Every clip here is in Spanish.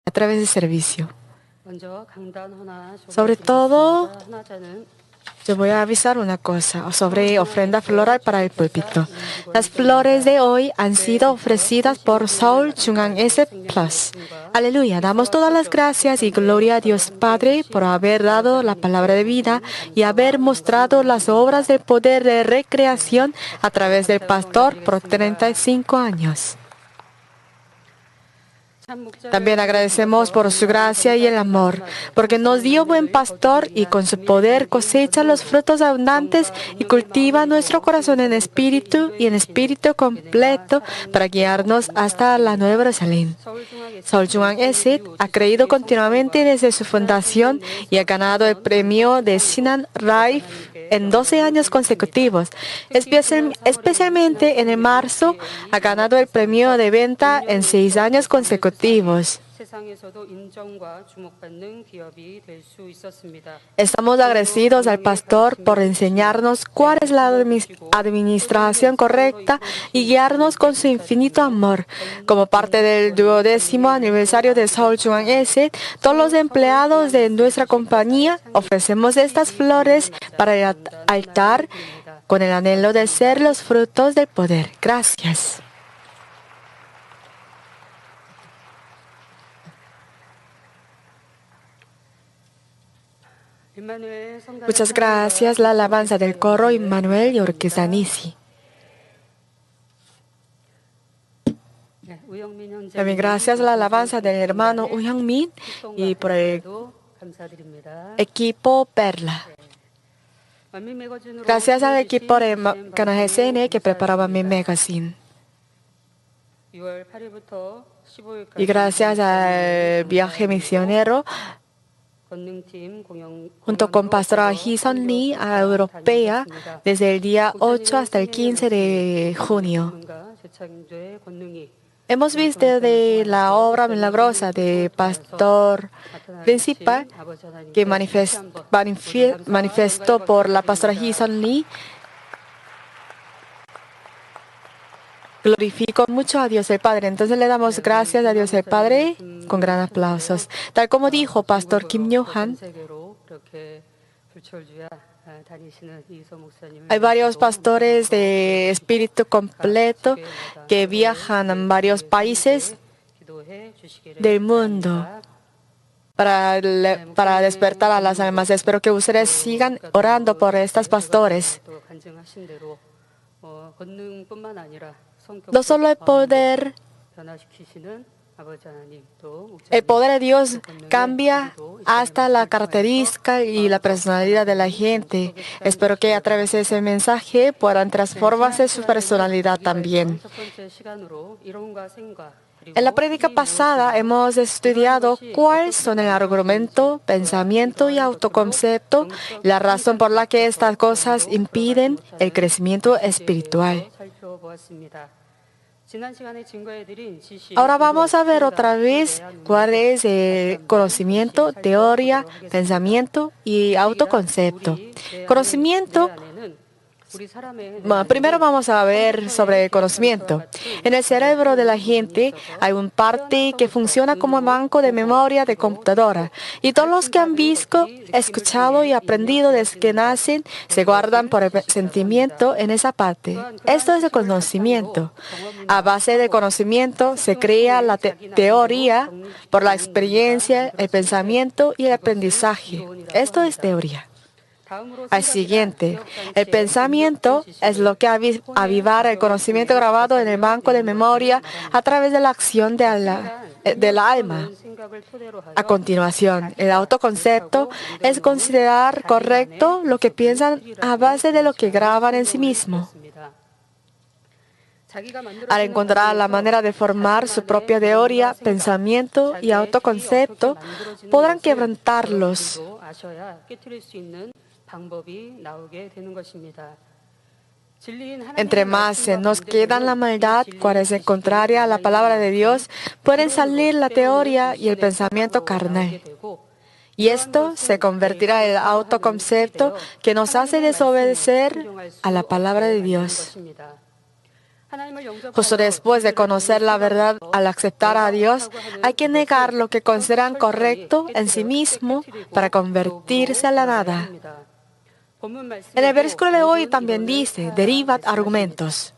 a través del servicio. Sobre todo, yo voy a avisar una cosa sobre ofrenda floral para el púlpito. Las flores de hoy han sido ofrecidas por Seoul Jungang S Plus. Aleluya, damos todas las gracias y gloria a Dios Padre por haber dado la palabra de vida y haber mostrado las obras del poder de recreación a través del pastor por 35 años. También agradecemos por su gracia y el amor, porque nos dio buen pastor y con su poder cosecha los frutos abundantes y cultiva nuestro corazón en espíritu y en espíritu completo para guiarnos hasta la Nueva Jerusalén. Seoul Jungang S ha creído continuamente desde su fundación y ha ganado el premio de Sinan Rife en 12 años consecutivos. Especialmente en el marzo, ha ganado el premio de venta en 6 años consecutivos. Estamos agradecidos al pastor por enseñarnos cuál es la administración correcta y guiarnos con su infinito amor. Como parte del 12º aniversario de Seoul Jungang S, todos los empleados de nuestra compañía ofrecemos estas flores para el altar con el anhelo de ser los frutos del poder. Gracias. Muchas gracias. La alabanza del coro Immanuel y Orquesta Nisi. También gracias a la alabanza del hermano Woo Hyung-min y por el equipo Perla. Gracias al equipo de Canal GCN que preparaba mi magazine. Y gracias al viaje misionero junto con Pastora Hee-Sun Lee a Europea desde el día 8 hasta el 15 de junio. Hemos visto de la obra milagrosa de pastor principal que manifestó por la pastora Hee-Sun Lee. Glorifico mucho a Dios el Padre. Entonces le damos gracias a Dios el Padre con gran aplausos. Tal como dijo Pastor Kim Yo-han, hay varios pastores de espíritu completo que viajan en varios países del mundo para despertar a las almas. Espero que ustedes sigan orando por estos pastores. No solo el poder de Dios cambia hasta la característica y la personalidad de la gente. Espero que a través de ese mensaje puedan transformarse su personalidad también. En la prédica pasada hemos estudiado cuáles son el argumento, pensamiento y autoconcepto, la razón por la que estas cosas impiden el crecimiento espiritual. Ahora vamos a ver otra vez cuál es el conocimiento, teoría, pensamiento y autoconcepto. Conocimiento. Primero vamos a ver sobre el conocimiento. En el cerebro de la gente hay una parte que funciona como banco de memoria de computadora. Y todos los que han visto, escuchado y aprendido desde que nacen se guardan por el sentimiento en esa parte. Esto es el conocimiento. A base de conocimiento se crea la teoría por la experiencia, el pensamiento y el aprendizaje. Esto es teoría. Al siguiente, el pensamiento es lo que avivar el conocimiento grabado en el banco de memoria a través de la acción de la alma. A continuación, el autoconcepto es considerar correcto lo que piensan a base de lo que graban en sí mismo. Al encontrar la manera de formar su propia teoría, pensamiento y autoconcepto, podrán quebrantarlos. Entre más se nos queda la maldad, cual es contraria a la palabra de Dios, pueden salir la teoría y el pensamiento carnal. Y esto se convertirá en el autoconcepto que nos hace desobedecer a la palabra de Dios. Justo después de conocer la verdad, al aceptar a Dios, hay que negar lo que consideran correcto en sí mismo para convertirse a la nada. En el versículo de hoy también dice, derrivad argumentos.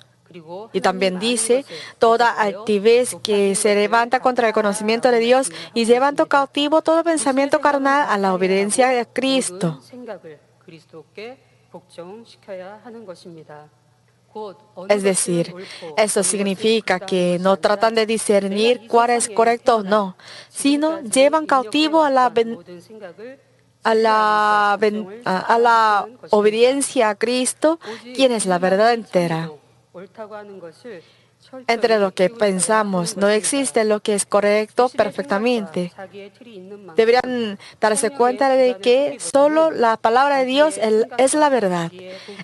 Y también dice, toda altivez que se levanta contra el conocimiento de Dios y llevando cautivo todo pensamiento carnal a la obediencia a Cristo. Es decir, eso significa que no tratan de discernir cuál es correcto o no, sino llevan cautivo a la obediencia a Cristo, quien es la verdad entera. Entre lo que pensamos, no existe lo que es correcto perfectamente. Deberían darse cuenta de que solo la palabra de Dios es la verdad.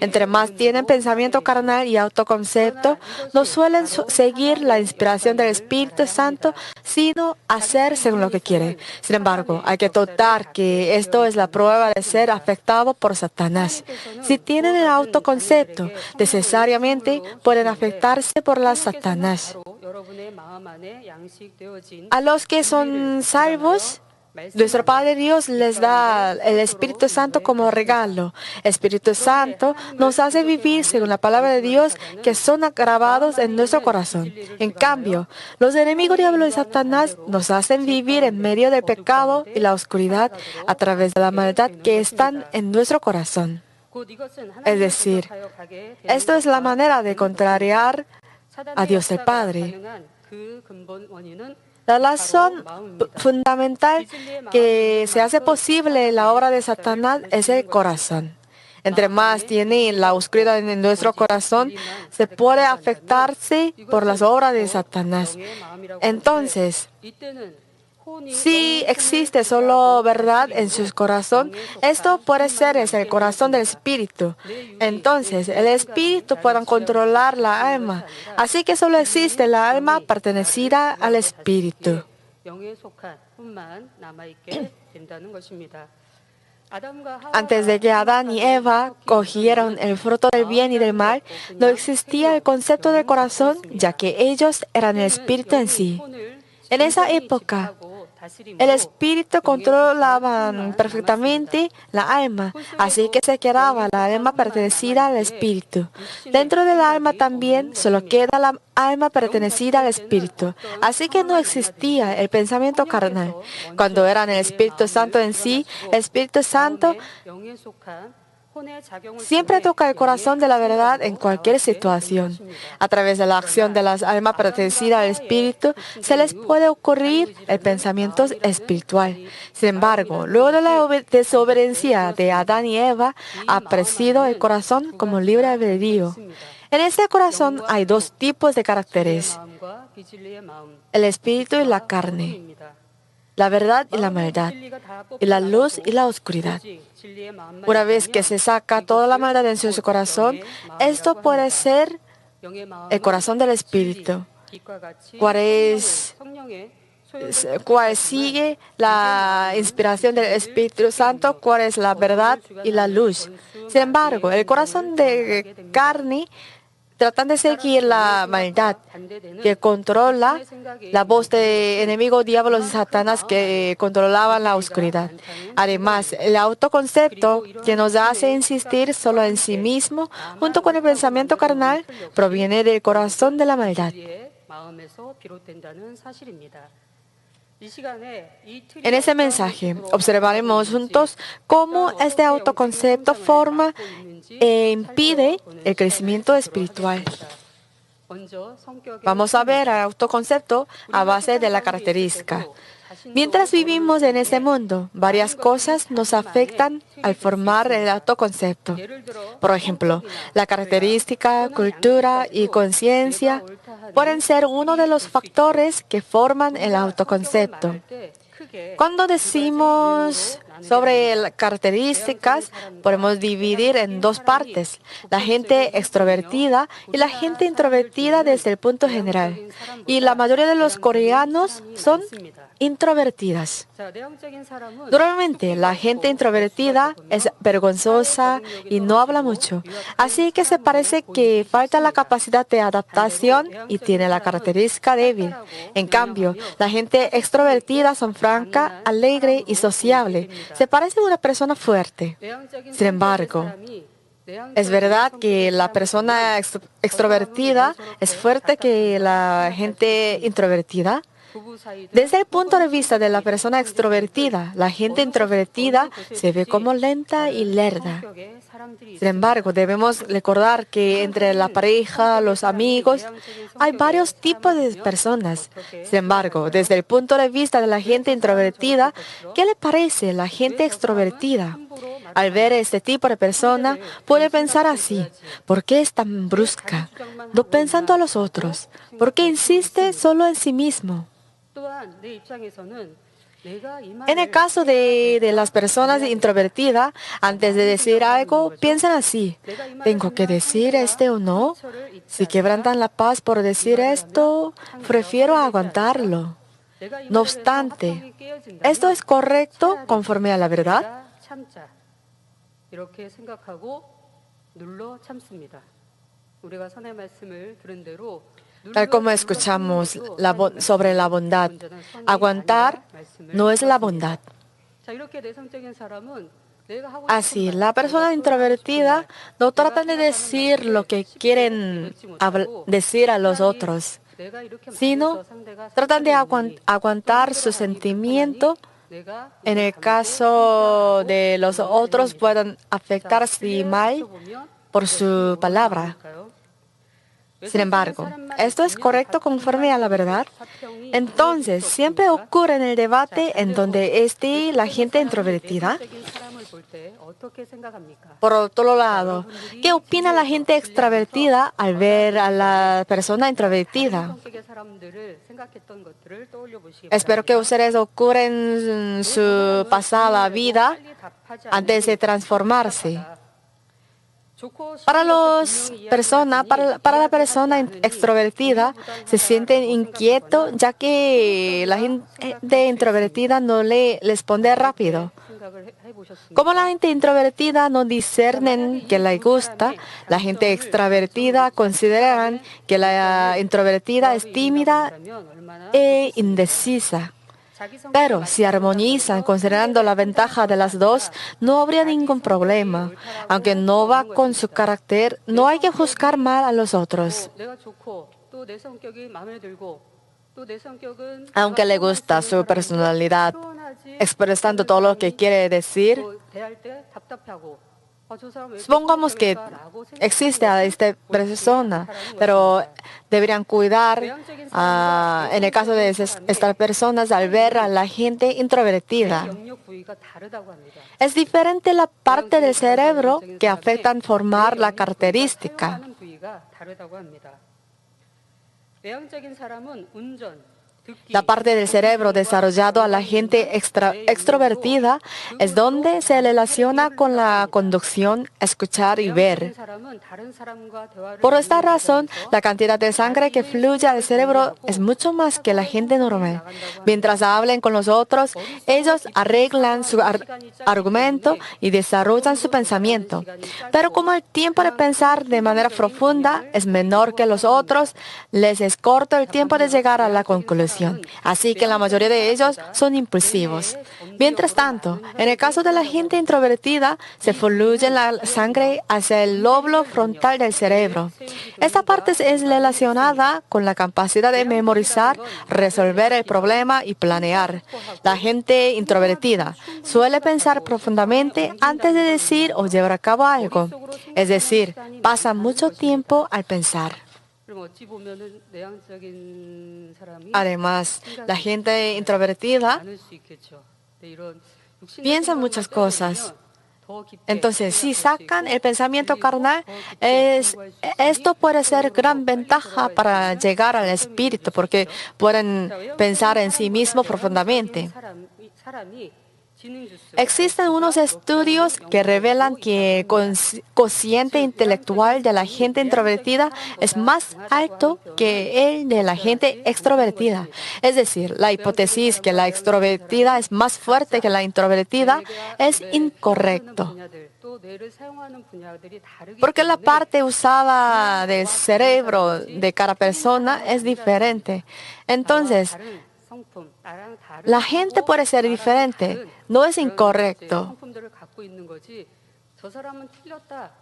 Entre más tienen pensamiento carnal y autoconcepto, no suelen seguir la inspiración del Espíritu Santo, sino hacer según lo que quieren. Sin embargo, hay que notar que esto es la prueba de ser afectado por Satanás. Si tienen el autoconcepto, necesariamente pueden afectarse por la Satanás. A los que son salvos, nuestro Padre Dios les da el Espíritu Santo como regalo. El Espíritu Santo nos hace vivir según la palabra de Dios que son grabados en nuestro corazón. En cambio, los enemigos diablos de Satanás nos hacen vivir en medio del pecado y la oscuridad a través de la maldad que están en nuestro corazón. Es decir, esto es la manera de contrariar a Dios el Padre. La razón fundamental que se hace posible la obra de Satanás es el corazón. Entre más tiene la oscuridad en nuestro corazón, se puede afectarse por las obras de Satanás. Entonces, si existe solo verdad en su corazón, esto puede ser el corazón del Espíritu. Entonces, el Espíritu puede controlar la alma. Así que solo existe la alma pertenecida al Espíritu. Antes de que Adán y Eva cogieron el fruto del bien y del mal, no existía el concepto del corazón, ya que ellos eran el Espíritu en sí. En esa época, el Espíritu controlaba perfectamente la alma, así que se quedaba la alma pertenecida al Espíritu. Dentro del alma también solo queda la alma pertenecida al Espíritu, así que no existía el pensamiento carnal. Cuando eran el Espíritu Santo en sí, el Espíritu Santo siempre toca el corazón de la verdad en cualquier situación. A través de la acción de las almas pertenecidas al Espíritu, se les puede ocurrir el pensamiento espiritual. Sin embargo, luego de la desobediencia de Adán y Eva, ha aparecido el corazón como libre albedrío. En este corazón hay dos tipos de caracteres: el espíritu y la carne, la verdad y la maldad, y la luz y la oscuridad. Una vez que se saca toda la maldad de su corazón, esto puede ser el corazón del Espíritu, cuál sigue la inspiración del Espíritu Santo, cuál es la verdad y la luz. Sin embargo, el corazón de carne tratan de seguir la maldad, que controla la voz de enemigo, diablos y Satanás que controlaban la oscuridad. Además, el autoconcepto que nos hace insistir solo en sí mismo, junto con el pensamiento carnal, proviene del corazón de la maldad. En ese mensaje observaremos juntos cómo este autoconcepto forma e impide el crecimiento espiritual. Vamos a ver el autoconcepto a base de la característica. Mientras vivimos en este mundo, varias cosas nos afectan al formar el autoconcepto. Por ejemplo, la característica, cultura y conciencia pueden ser uno de los factores que forman el autoconcepto. Cuando decimos sobre las características, podemos dividir en dos partes: la gente extrovertida y la gente introvertida desde el punto general. Y la mayoría de los coreanos son introvertidas. Normalmente, la gente introvertida es vergonzosa y no habla mucho, así que se parece que falta la capacidad de adaptación y tiene la característica débil. En cambio, la gente extrovertida son franca, alegre y sociable. Se parece a una persona fuerte. Sin embargo, es verdad que la persona extrovertida es fuerte que la gente introvertida. Desde el punto de vista de la persona extrovertida, la gente introvertida se ve como lenta y lerda. Sin embargo, debemos recordar que entre la pareja, los amigos, hay varios tipos de personas. Sin embargo, desde el punto de vista de la gente introvertida, ¿qué le parece la gente extrovertida? Al ver este tipo de persona, puede pensar así: ¿por qué es tan brusca? No pensando a los otros. ¿Por qué insiste solo en sí mismo? En el caso de las personas introvertidas, antes de decir algo, piensan así: ¿tengo que decir o no? Si quebrantan la paz por decir esto, prefiero aguantarlo. No obstante, ¿esto es correcto conforme a la verdad? Tal como escuchamos sobre la bondad, aguantar no es la bondad. Así, la persona introvertida no trata de decir lo que quieren decir a los otros, sino tratan de aguantar su sentimiento. En el caso de los otros, pueden afectarse mal por su palabra. Sin embargo, ¿esto es correcto conforme a la verdad? Entonces, siempre ocurre en el debate en donde esté la gente introvertida. Por otro lado, ¿qué opina la gente extravertida al ver a la persona introvertida? Espero que ustedes ocurren su pasada vida antes de transformarse. Para la persona extrovertida, se sienten inquietos ya que la gente introvertida no le responde rápido. Como la gente introvertida no discernen que le gusta, la gente extravertida consideran que la introvertida es tímida e indecisa. Pero si armonizan considerando la ventaja de las dos, no habría ningún problema. Aunque no va con su carácter, no hay que juzgar mal a los otros. Aunque le gusta su personalidad, expresando todo lo que quiere decir, supongamos que existe a esta persona, pero deberían cuidar en el caso de estas personas al ver a la gente introvertida. Es diferente la parte del cerebro que afectan formar la característica. La parte del cerebro desarrollado a la gente extrovertida es donde se relaciona con la conducción, escuchar y ver. Por esta razón, la cantidad de sangre que fluye al cerebro es mucho más que la gente normal. Mientras hablen con los otros, ellos arreglan su argumento y desarrollan su pensamiento. Pero como el tiempo de pensar de manera profunda es menor que los otros, les es corto el tiempo de llegar a la conclusión. Así que la mayoría de ellos son impulsivos. Mientras tanto, en el caso de la gente introvertida, se fluye la sangre hacia el lóbulo frontal del cerebro. Esta parte es relacionada con la capacidad de memorizar, resolver el problema y planear. La gente introvertida suele pensar profundamente antes de decir o llevar a cabo algo. Es decir, pasa mucho tiempo al pensar. Además, la gente introvertida piensa muchas cosas. Entonces, si sacan el pensamiento carnal, esto puede ser gran ventaja para llegar al espíritu, porque pueden pensar en sí mismos profundamente. Existen unos estudios que revelan que el cociente intelectual de la gente introvertida es más alto que el de la gente extrovertida. Es decir, la hipótesis que la extrovertida es más fuerte que la introvertida es incorrecto. Porque la parte usada del cerebro de cada persona es diferente. Entonces, la gente puede ser diferente, no es incorrecto.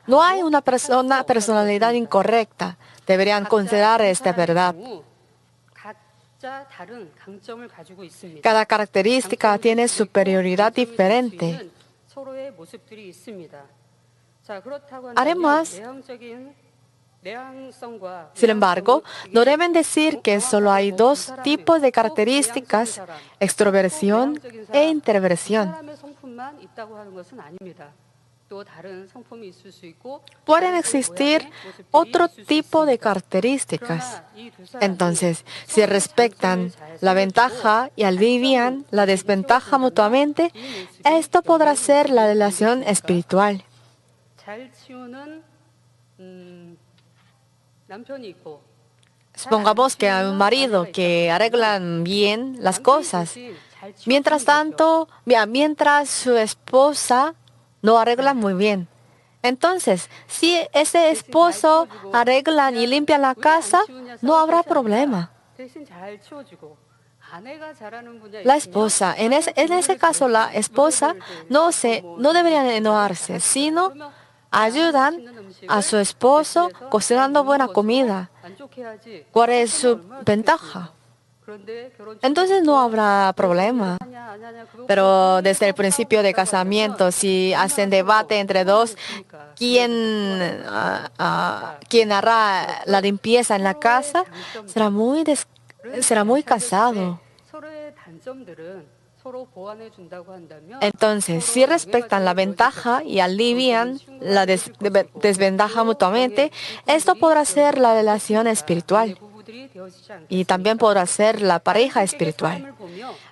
No hay una personalidad incorrecta. Deberían considerar esta verdad. Cada característica tiene superioridad diferente. Además, sin embargo, no deben decir que solo hay dos tipos de características, extroversión e introversión. Pueden existir otro tipo de características. Entonces, si respetan la ventaja y alivian la desventaja mutuamente, esto podrá ser la relación espiritual. Supongamos que hay un marido que arreglan bien las cosas. Mientras su esposa no arregla muy bien. Entonces, si ese esposo arregla y limpia la casa, no habrá problema. La esposa, en ese caso, la esposa no debería enojarse, sino ayudan a su esposo cocinando buena comida. ¿Cuál es su ventaja? Entonces no habrá problema. Pero desde el principio de casamiento, si hacen debate entre dos, ¿quién hará la limpieza en la casa? Será muy cansado. Entonces, si respetan la ventaja y alivian la desventaja mutuamente, esto podrá ser la relación espiritual. Y también podrá ser la pareja espiritual.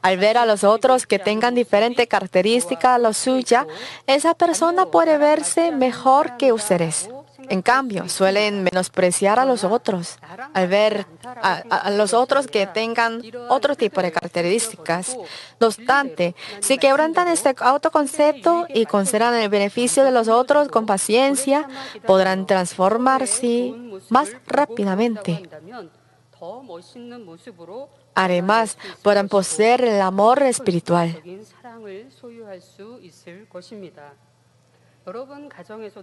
Al ver a los otros que tengan diferente característica a la suya, esa persona puede verse mejor que ustedes. En cambio, suelen menospreciar a los otros. Al ver a los otros que tengan otro tipo de características. No obstante, si quebrantan este autoconcepto y consideran el beneficio de los otros con paciencia, podrán transformarse más rápidamente. Además, podrán poseer el amor espiritual.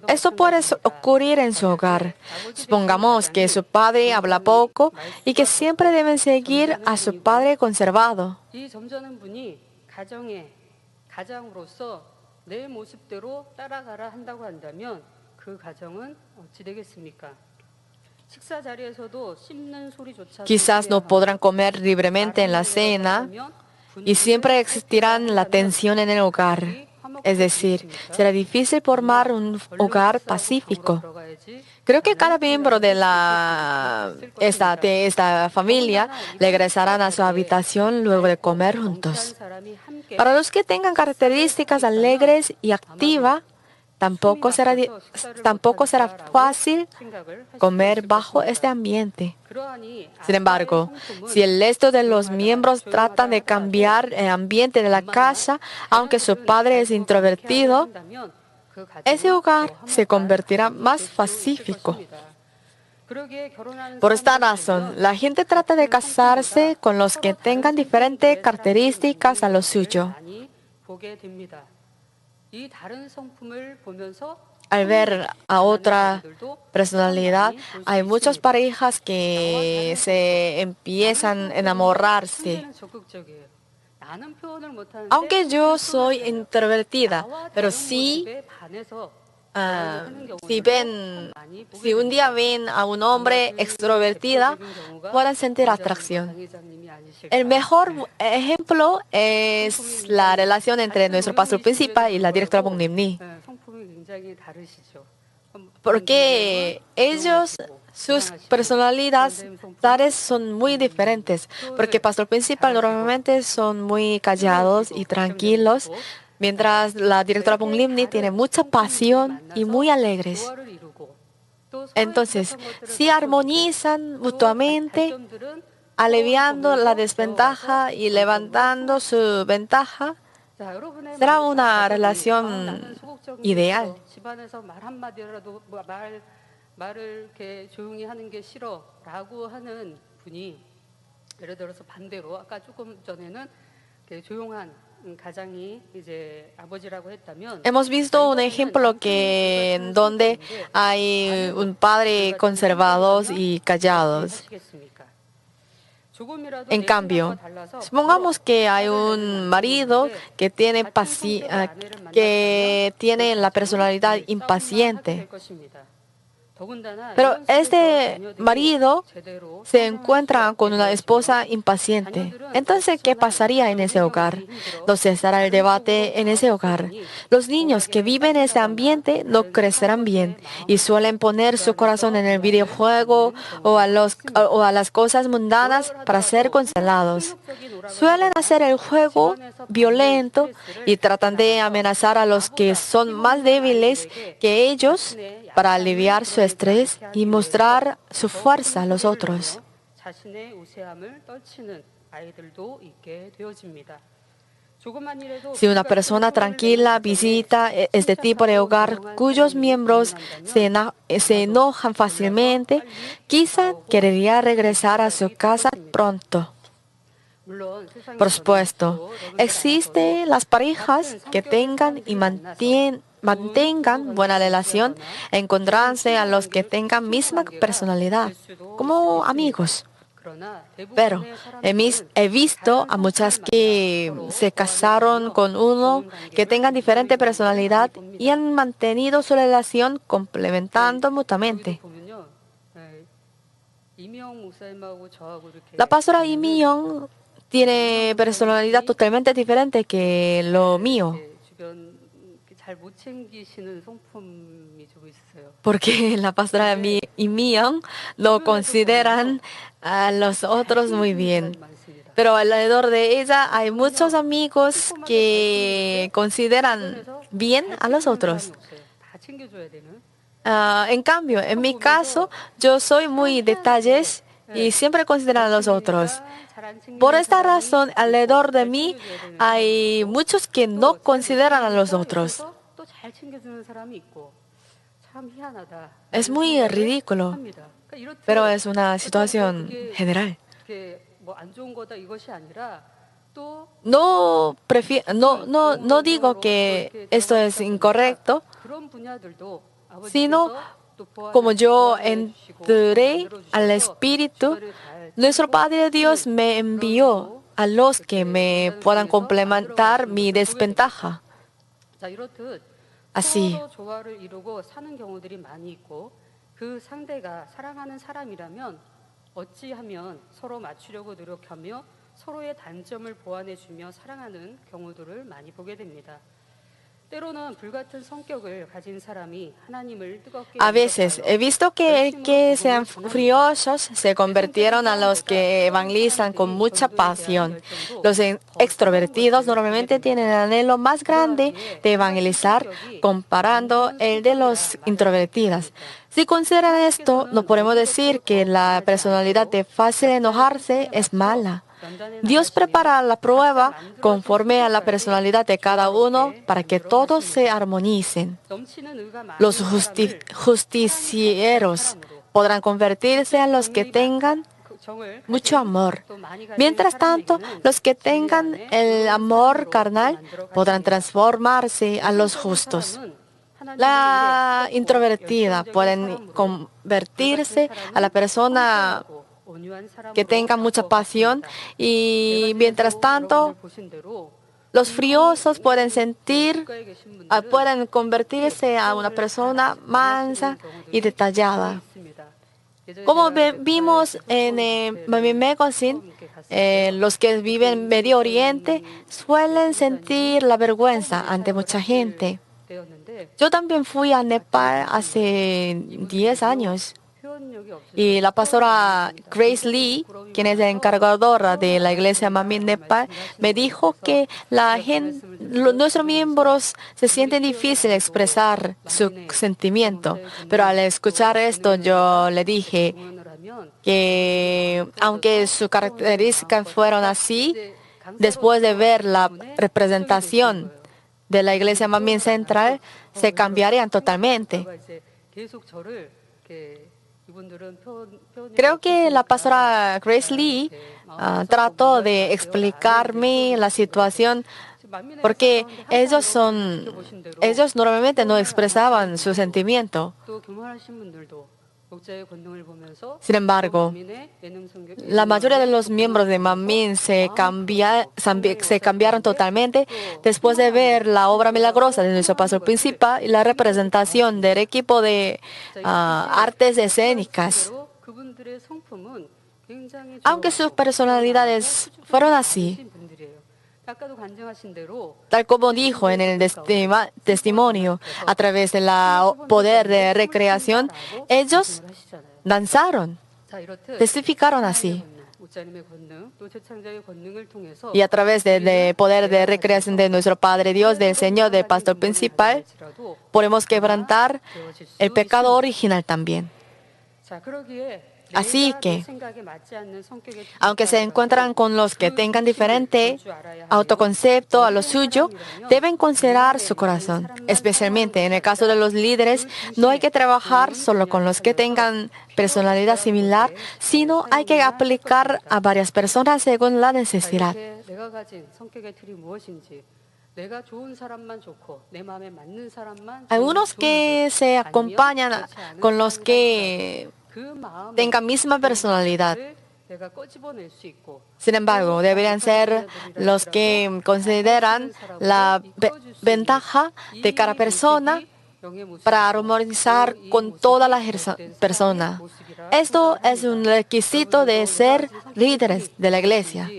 Esto puede ocurrir en su hogar. Supongamos que su padre habla poco y que siempre deben seguir a su padre conservado. Quizás no podrán comer libremente en la cena y siempre existirán la tensión en el hogar. Es decir, será difícil formar un hogar pacífico. Creo que cada miembro de esta familia regresarán a su habitación luego de comer juntos. Para los que tengan características alegres y activas, tampoco será fácil comer bajo este ambiente. Sin embargo, si el resto de los miembros tratan de cambiar el ambiente de la casa, aunque su padre es introvertido, ese hogar se convertirá más pacífico. Por esta razón, la gente trata de casarse con los que tengan diferentes características a lo suyo. Al ver a otra personalidad, hay muchas parejas que se empiezan a enamorarse. Aunque yo soy introvertida, pero si un día ven a un hombre extrovertido, pueden sentir atracción. El mejor ejemplo es la relación entre nuestro pastor principal y la directora Bong Nim. Porque sus personalidades son muy diferentes. Porque pastor principal normalmente son muy callados y tranquilos. mientras la directora Bong Lim-ni tiene mucha pasión y muy alegres. Entonces, si armonizan mutuamente, aliviando la desventaja y levantando su ventaja, será una relación ideal. Hemos visto un ejemplo donde hay un padre conservador y callados. En cambio, supongamos que hay un marido que tiene la personalidad impaciente. Pero este marido se encuentra con una esposa impaciente. Entonces, ¿qué pasaría en ese hogar? No cesará el debate en ese hogar. Los niños que viven en ese ambiente no crecerán bien y suelen poner su corazón en el videojuego o a las cosas mundanas para ser consolados. Suelen hacer el juego violento y tratan de amenazar a los que son más débiles que ellos para aliviar su estrés y mostrar su fuerza a los otros. Si una persona tranquila visita este tipo de hogar cuyos miembros se enojan fácilmente, quizá querría regresar a su casa pronto. Por supuesto, existen las parejas que tengan y mantengan buena relación, encontrarse a los que tengan misma personalidad, como amigos. Pero he visto a muchas que se casaron con uno que tengan diferente personalidad y han mantenido su relación complementando mutuamente. La pastora Lee Mi-young tiene personalidad totalmente diferente que lo mío. Porque la pastora Lee Mi-young lo consideran a los otros muy bien. Pero alrededor de ella hay muchos amigos que consideran bien a los otros. En cambio, en mi caso, yo soy muy detalles y siempre consideran a los otros. Por esta razón, alrededor de mí hay muchos que no consideran a los otros. Es muy ridículo, pero es una situación general. No digo que esto es incorrecto, sino como yo entré al Espíritu, nuestro Padre Dios me envió a los que me puedan complementar mi desventaja. Así. A veces he visto que sean furiosos se convirtieron a los que evangelizan con mucha pasión. Los extrovertidos normalmente tienen el anhelo más grande de evangelizar comparando el de los introvertidos. Si consideran esto, no podemos decir que la personalidad de fácil enojarse es mala. Dios prepara la prueba conforme a la personalidad de cada uno para que todos se armonicen. Los justicieros podrán convertirse en los que tengan mucho amor. Mientras tanto, los que tengan el amor carnal podrán transformarse a los justos. La introvertida pueden convertirse a la persona que tenga mucha pasión y mientras tanto los friosos pueden convertirse a una persona mansa y detallada. Como vimos en Mami Magazine, los que viven en Medio Oriente suelen sentir la vergüenza ante mucha gente. Yo también fui a Nepal hace 10 años. Y la pastora Grace Lee, quien es la encargadora de la iglesia Manmin Nepal, me dijo que nuestros miembros se sienten difícil expresar su sentimiento. Pero al escuchar esto, yo le dije que aunque sus características fueron así, después de ver la representación de la iglesia Manmin Central, se cambiarían totalmente. Creo que la pastora Grace Lee trató de explicarme la situación porque ellos normalmente no expresaban su sentimiento. Sin embargo, la mayoría de los miembros de Manmin se cambiaron totalmente después de ver la obra milagrosa de nuestro pastor principal y la representación del equipo de artes escénicas. Aunque sus personalidades fueron así, tal como dijo en el testimonio, a través del poder de recreación, ellos danzaron, testificaron así. Y a través del poder de recreación de nuestro Padre Dios, del Señor, del pastor principal, podemos quebrantar el pecado original también. Así que, aunque se encuentran con los que tengan diferente autoconcepto a lo suyo, deben considerar su corazón. Especialmente en el caso de los líderes, no hay que trabajar solo con los que tengan personalidad similar, sino hay que aplicar a varias personas según la necesidad. Algunos que se acompañan con los que tengan misma personalidad. Sin embargo, deberían ser los que consideran la ventaja de cada persona para armonizar con toda la persona. Esto es un requisito de ser líderes de la iglesia.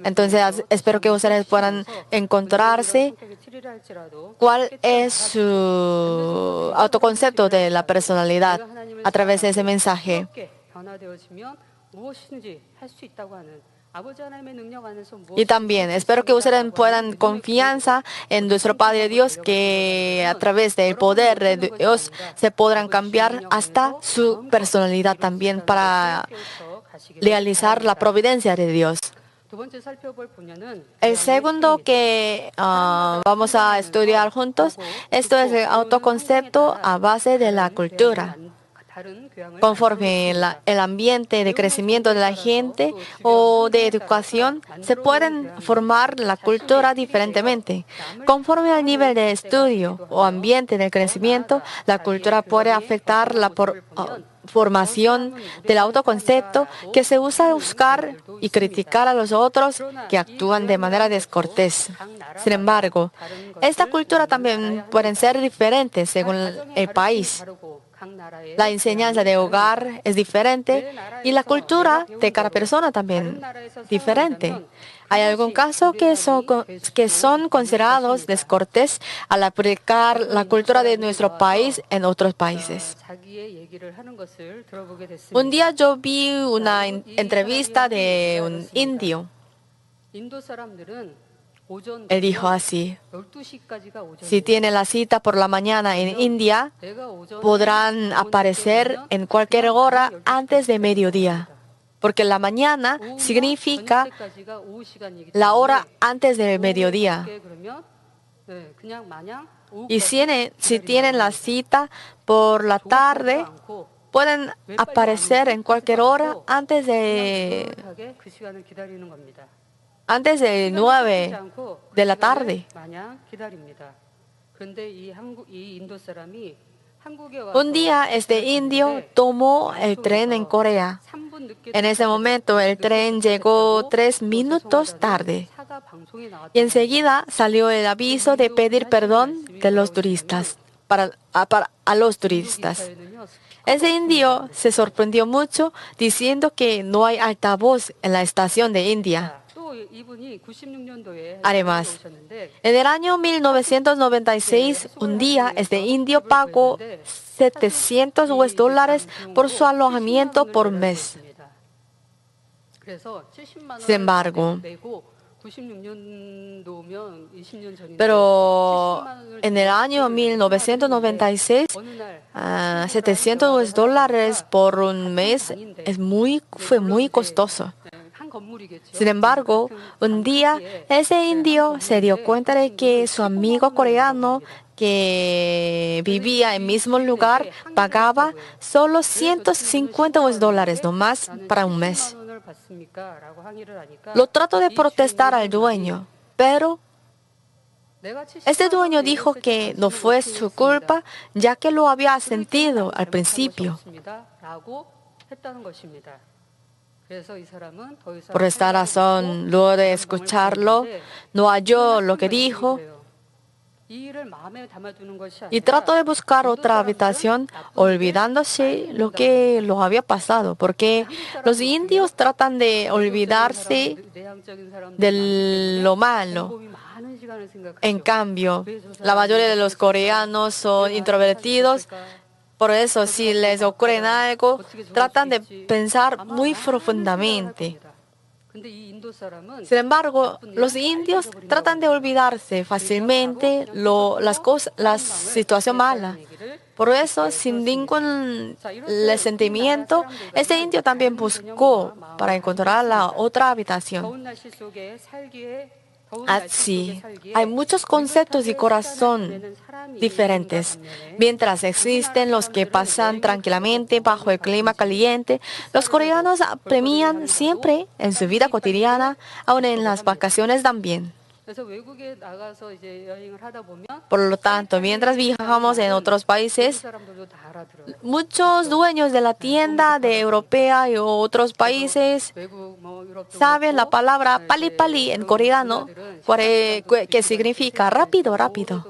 Entonces, espero que ustedes puedan encontrarse cuál es su autoconcepto de la personalidad a través de ese mensaje. Y también espero que ustedes puedan confianza en nuestro Padre Dios, que a través del poder de Dios se podrán cambiar hasta su personalidad también para realizar la providencia de Dios. El segundo que vamos a estudiar juntos, esto es el autoconcepto a base de la cultura. Conforme el ambiente de crecimiento de la gente o de educación, se pueden formar la cultura diferentemente. Conforme al nivel de estudio o ambiente de crecimiento, la cultura puede afectar la formación del autoconcepto que se usa a buscar y criticar a los otros que actúan de manera descortés. Sin embargo, esta cultura también puede ser diferente según el país. La enseñanza de hogar es diferente y la cultura de cada persona también diferente. Hay algún caso que son considerados descortés al aplicar la cultura de nuestro país en otros países. Un día yo vi una entrevista de un indio. Él dijo así: si tienen la cita por la mañana en India, podrán aparecer en cualquier hora antes de mediodía, porque la mañana significa la hora antes de mediodía. Y si tienen la cita por la tarde, pueden aparecer en cualquier hora antes de 9 de la tarde. Un día este indio tomó el tren en Corea. En ese momento el tren llegó 3 minutos tarde. Y enseguida salió el aviso de pedir perdón de los turistas a los turistas. Ese indio se sorprendió mucho diciendo que no hay altavoz en la estación de India. Además, En el año 1996, un día este indio pagó $700 por su alojamiento por mes. Sin embargo, pero en el año 1996, $700 por un mes fue muy costoso. Sin embargo, un día ese indio se dio cuenta de que su amigo coreano que vivía en el mismo lugar pagaba solo $150 nomás para un mes. Lo trató de protestar al dueño, pero este dueño dijo que no fue su culpa, ya que lo había sentido al principio. Por esta razón, luego de escucharlo, no halló lo que dijo y trató de buscar otra habitación, olvidándose lo que lo había pasado, porque los indios tratan de olvidarse de lo malo. En cambio, la mayoría de los coreanos son introvertidos. Por eso, si les ocurre algo, tratan de pensar muy profundamente. Sin embargo, los indios tratan de olvidarse fácilmente la situación mala. Por eso, sin ningún sentimiento, este indio también buscó para encontrar la otra habitación. Así, hay muchos conceptos y corazón diferentes. Mientras existen los que pasan tranquilamente bajo el clima caliente, los coreanos premian siempre en su vida cotidiana, aun en las vacaciones también. Por lo tanto, mientras viajamos en otros países, muchos dueños de la tienda de europea y otros países saben la palabra pali pali en coreano, que significa rápido, rápido.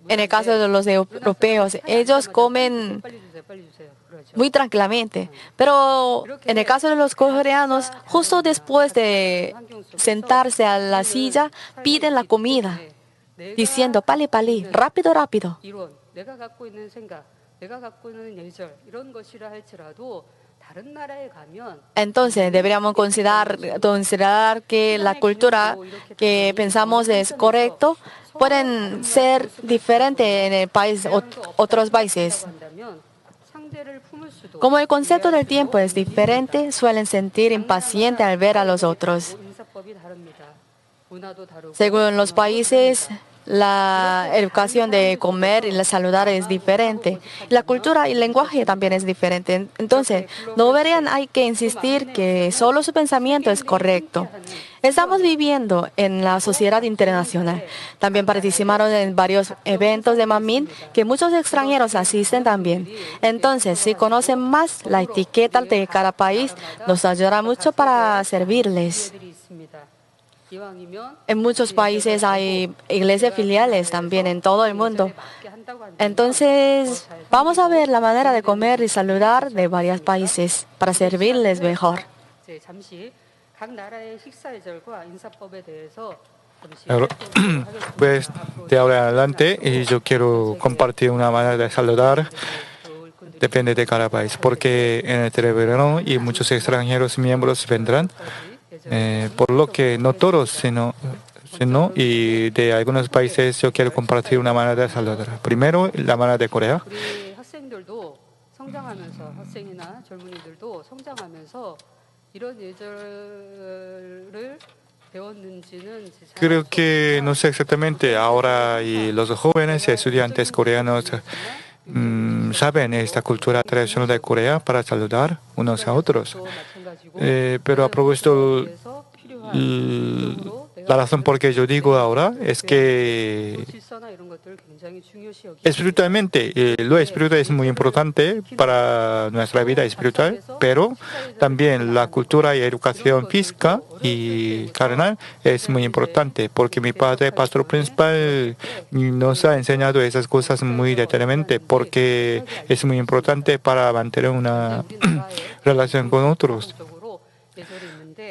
En el caso de los europeos, ellos comen muy tranquilamente. Pero en el caso de los coreanos, justo después de sentarse a la silla, piden la comida, diciendo pali pali, rápido, rápido. Entonces, deberíamos considerar que la cultura que pensamos es correcto pueden ser diferentes en el país, otros países. Como el concepto del tiempo es diferente, suelen sentir impaciente al ver a los otros. Según los países, la educación de comer y la saludar es diferente. La cultura y el lenguaje también es diferente. Entonces, no deberían hay que insistir que solo su pensamiento es correcto. Estamos viviendo en la sociedad internacional. También participaron en varios eventos de Manmin que muchos extranjeros asisten también. Entonces, si conocen más la etiqueta de cada país, nos ayudará mucho para servirles. En muchos países hay iglesias filiales también en todo el mundo. Entonces, vamos a ver la manera de comer y saludar de varios países para servirles mejor. Pues de ahora en adelante yo quiero compartir una manera de saludar. Depende de cada país, porque en el televerano y muchos extranjeros miembros vendrán. Por lo que no todos, sino y de algunos países yo quiero compartir una manera de saludar. Primero, la manera de Corea. Creo que no sé exactamente ahora y los jóvenes y estudiantes coreanos saben esta cultura tradicional de Corea para saludar unos a otros. Pero a propósito, la razón por que yo digo ahora es que espiritualmente, lo espiritual es muy importante para nuestra vida espiritual, pero también la cultura y educación física y carnal es muy importante, porque mi padre, pastor principal, nos ha enseñado esas cosas muy detalladamente, porque es muy importante para mantener una relación con otros.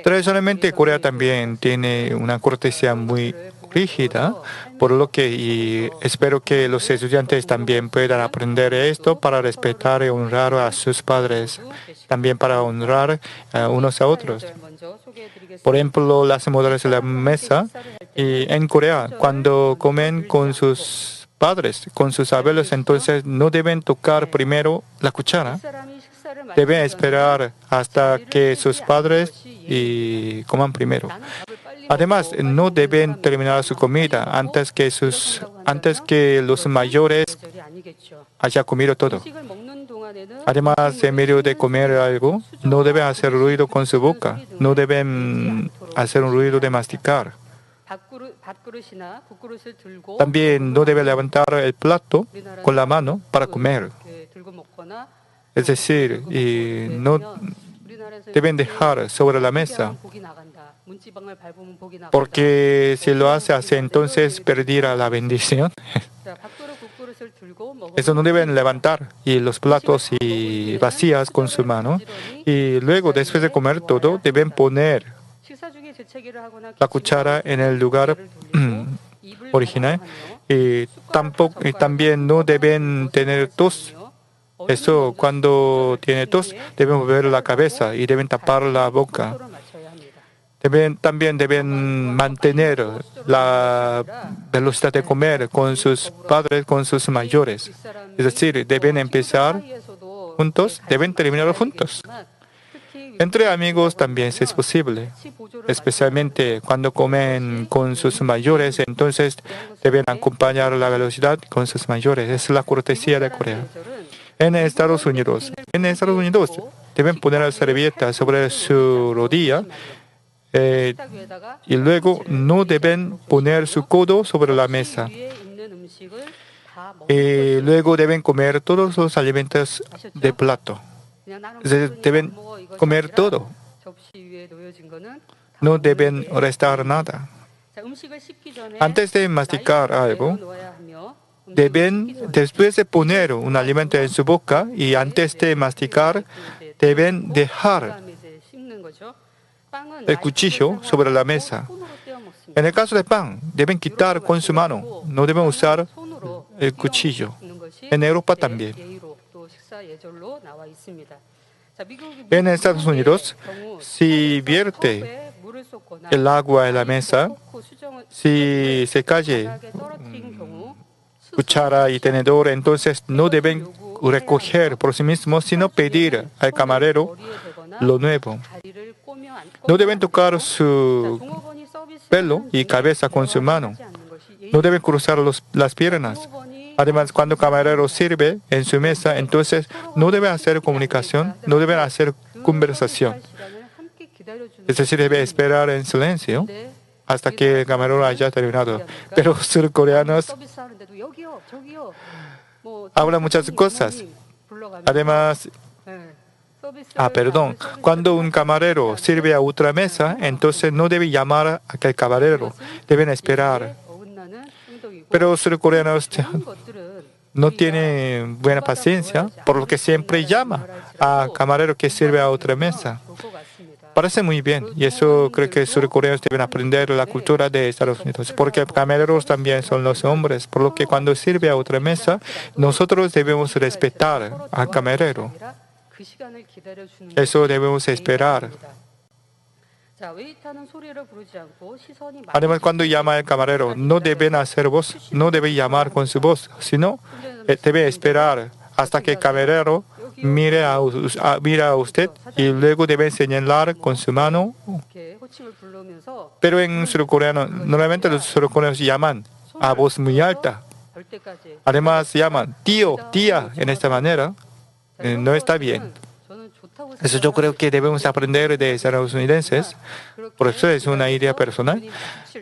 Tradicionalmente Corea también tiene una cortesía muy rígida, por lo que y espero que los estudiantes también puedan aprender esto para respetar y honrar a sus padres, también para honrar unos a otros. Por ejemplo, las modales de la mesa y en Corea, cuando comen con sus padres, con sus abuelos, entonces no deben tocar primero la cuchara. Deben esperar hasta que sus padres coman primero. Además, no deben terminar su comida antes que los mayores hayan comido todo. Además, en medio de comer algo, no deben hacer ruido con su boca, no deben hacer un ruido de masticar. También no debe levantar el plato con la mano para comer. Es decir, no deben dejar sobre la mesa, porque si lo hace así, entonces perderá la bendición. Eso no deben levantar y los platos y vacías con su mano. Y luego, después de comer todo, deben poner la cuchara en el lugar original. Y también no deben tener tos. Eso, cuando tiene tos, deben mover la cabeza y deben tapar la boca. También deben mantener la velocidad de comer con sus padres, con sus mayores. Es decir, deben empezar juntos, deben terminar juntos. Entre amigos también es posible, especialmente cuando comen con sus mayores, entonces deben acompañar la velocidad con sus mayores. Es la cortesía de Corea. En Estados Unidos deben poner la servilleta sobre su rodilla y luego no deben poner su codo sobre la mesa. Y luego deben comer todos los alimentos de plato. Deben comer todo. No deben restar nada. Antes de masticar algo, después de poner un alimento en su boca y antes de masticar, deben dejar el cuchillo sobre la mesa. En el caso de pan, deben quitar con su mano, no deben usar el cuchillo. En Europa también. En Estados Unidos, si vierte el agua en la mesa, si se cae cuchara y tenedor, entonces no deben recoger por sí mismos, sino pedir al camarero lo nuevo. No deben tocar su pelo y cabeza con su mano. No deben cruzar las piernas. Además, cuando el camarero sirve en su mesa, entonces no debe hacer comunicación, no deben hacer conversación. Es decir, debe esperar en silencio hasta que el camarero haya terminado. Pero los surcoreanos hablan muchas cosas. Además, cuando un camarero sirve a otra mesa, entonces no debe llamar a aquel camarero, deben esperar. Pero los surcoreanos no tienen buena paciencia, por lo que siempre llama a camarero que sirve a otra mesa. Parece muy bien, y eso creo que los surcoreanos deben aprender la cultura de Estados Unidos, porque camareros también son los hombres, por lo que cuando sirve a otra mesa, nosotros debemos respetar al camarero. Eso debemos esperar. Además, cuando llama el camarero, no deben hacer voz, no debe llamar con su voz, sino debe esperar hasta que el camarero mire a usted y luego debe señalar con su mano. Pero en surcoreano, normalmente los surcoreanos llaman a voz muy alta. Además, llaman tío, tía, en esta manera. No está bien. Eso yo creo que debemos aprender de estadounidenses. Por eso es una idea personal.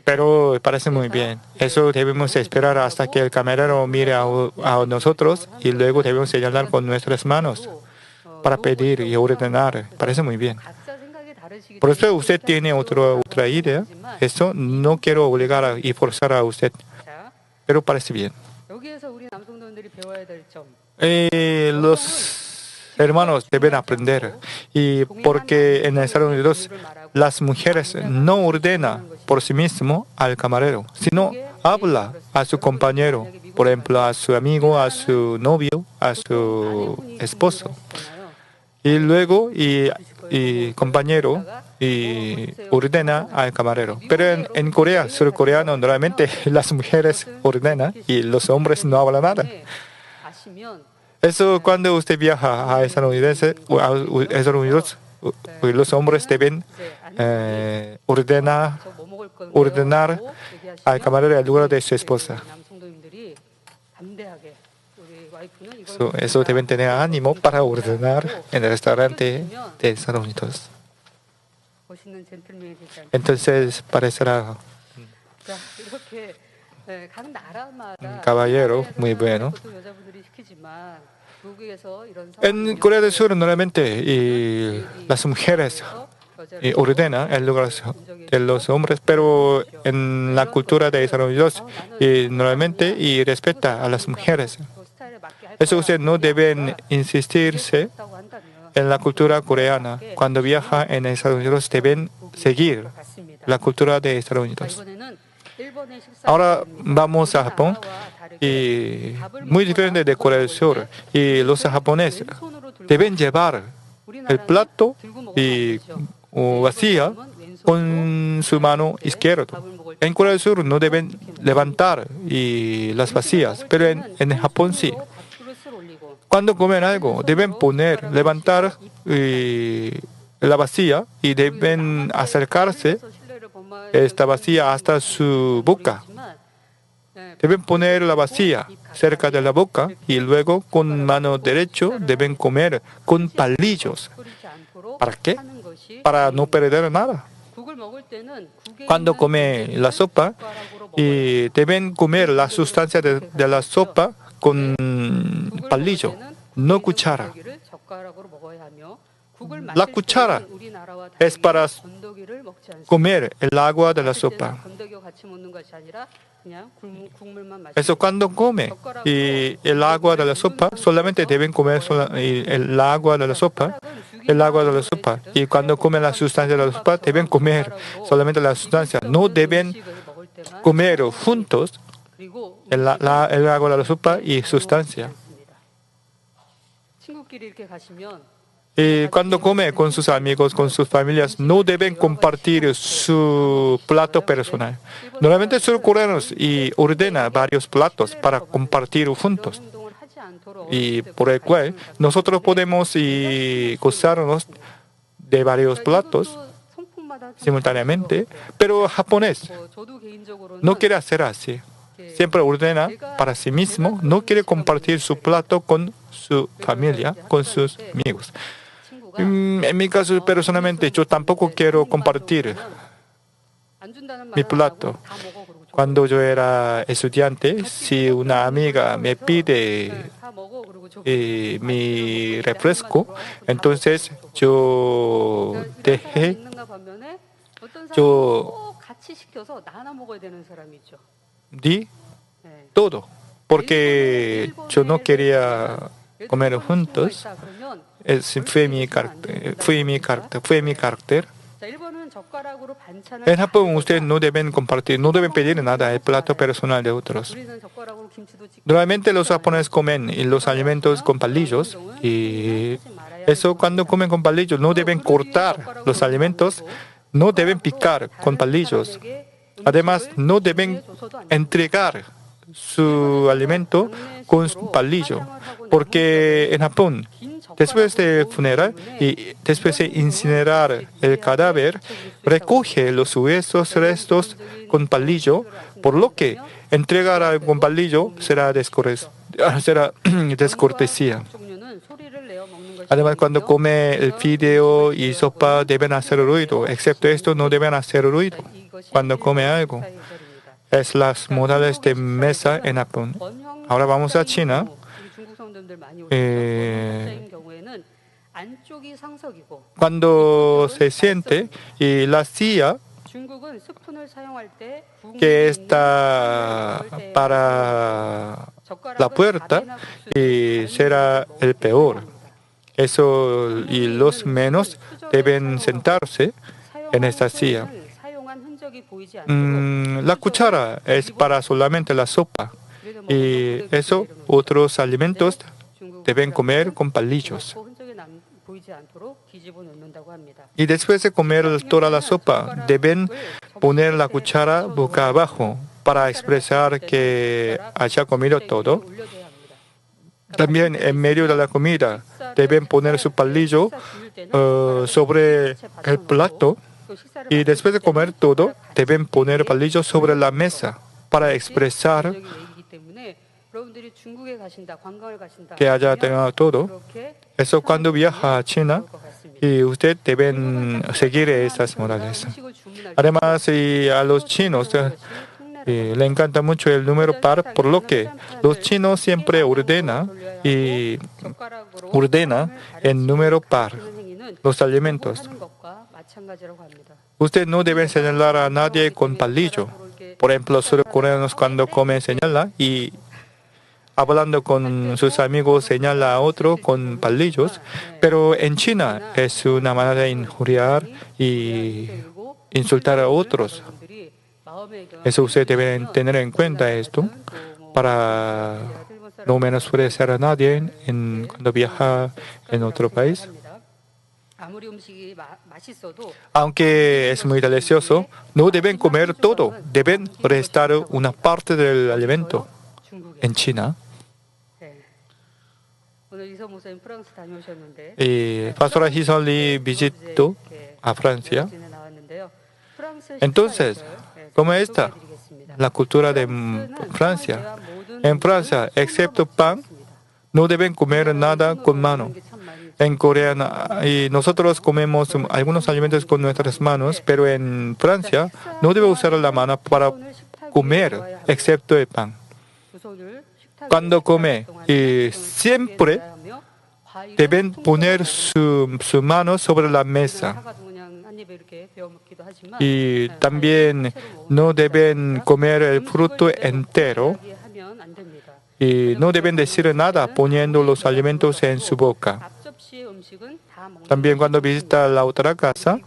Pero parece muy bien. Eso debemos esperar hasta que el camarero mire a nosotros y luego debemos señalar con nuestras manos para pedir y ordenar. Parece muy bien. Por eso usted tiene otra idea. Eso no quiero obligar y forzar a usted. Pero parece bien. Los hermanos deben aprender, y porque en Estados Unidos las mujeres no ordenan por sí mismo al camarero, sino habla a su compañero, por ejemplo, a su amigo, a su novio, a su esposo. Y luego y compañero y ordena al camarero. Pero en Corea, surcoreano, normalmente las mujeres ordenan y los hombres no hablan nada. Eso cuando usted viaja a Estados Unidos, los hombres deben ordenar al camarero al lugar de su esposa. Eso deben tener ánimo para ordenar en el restaurante de Estados Unidos. Entonces parecerá un caballero muy bueno. En Corea del Sur normalmente las mujeres ordenan el lugar de los hombres, pero en la cultura de Estados Unidos normalmente respeta a las mujeres. Eso ustedes no deben insistirse en la cultura coreana. Cuando viajan en Estados Unidos deben seguir la cultura de Estados Unidos. Ahora vamos a Japón. Y muy diferente de Corea del Sur. Y los japoneses deben llevar el plato y vacía con su mano izquierda. En Corea del Sur no deben levantar las vacías, pero en Japón sí. Cuando comen algo, deben levantar la vacía y deben acercarse esta vacía hasta su boca. Deben poner la vacía cerca de la boca y luego con mano derecha deben comer con palillos. ¿Para qué? Para no perder nada. Cuando come la sopa, deben comer la sustancia de la sopa con palillo, no cuchara. La cuchara es para comer el agua de la sopa. Eso cuando come el agua de la sopa, solamente deben comer el agua de la sopa, Y cuando comen la sustancia de la sopa, deben comer solamente la sustancia. No deben comer juntos el agua de la sopa y sustancia. Y cuando come con sus amigos, con sus familias, no deben compartir su plato personal. Normalmente surcoreanos ordenan varios platos para compartir juntos. Y por el cual nosotros podemos gozarnos de varios platos simultáneamente, pero japonés no quiere hacer así. Siempre ordena para sí mismo, no quiere compartir su plato con su familia, con sus amigos. En mi caso, personalmente, yo tampoco quiero compartir mi plato. Cuando yo era estudiante, si una amiga me pide mi refresco, entonces yo di todo, porque yo no quería comer juntos. Fue mi carácter. En Japón, ustedes no deben compartir, no deben pedir nada el plato personal de otros. Normalmente los japoneses comen los alimentos con palillos y eso cuando comen con palillos no deben cortar los alimentos, no deben picar con palillos. Además, no deben entregar su alimento con palillo, porque en Japón, después del funeral y después de incinerar el cadáver, recoge los huesos restos con palillo, por lo que entregar algo con palillo será descortesía. Además, cuando come el fideo y sopa deben hacer ruido, excepto esto no deben hacer ruido cuando come algo. Es las modales de mesa en Japón. Ahora vamos a China. Cuando se siente y la silla que está para la puerta será el peor. Eso y los menos deben sentarse en esta silla. La cuchara es para solamente la sopa y eso otros alimentos deben comer con palillos. Y después de comer toda la sopa, deben poner la cuchara boca abajo para expresar que haya comido todo. También en medio de la comida deben poner su palillo sobre el plato y después de comer todo deben poner el palillo sobre la mesa para expresar que haya terminado todo. Eso cuando viaja a China y usted deben seguir esas modales. Además, a los chinos le encanta mucho el número par, por lo que los chinos siempre ordenan en número par los alimentos. Usted no debe señalar a nadie con palillo. Por ejemplo, los surcoreanos cuando comen señalan y hablando con sus amigos señala a otro con palillos, pero en China es una manera de injuriar y insultar a otros. Eso usted debe tener en cuenta esto para no menospreciar a nadie cuando viaja en otro país. Aunque es muy delicioso, no deben comer todo, deben restar una parte del alimento. En China, Pastora Hison Lee visitó a Francia. Entonces, ¿cómo está la cultura de Francia? En Francia, excepto pan, no deben comer nada con mano. En Corea, y nosotros comemos algunos alimentos con nuestras manos, pero en Francia no debe usar la mano para comer, excepto el pan. Cuando come, siempre deben poner su mano sobre la mesa. Y también no deben comer el fruto entero. Y no deben decir nada poniendo los alimentos en su boca. También cuando visita la otra casa,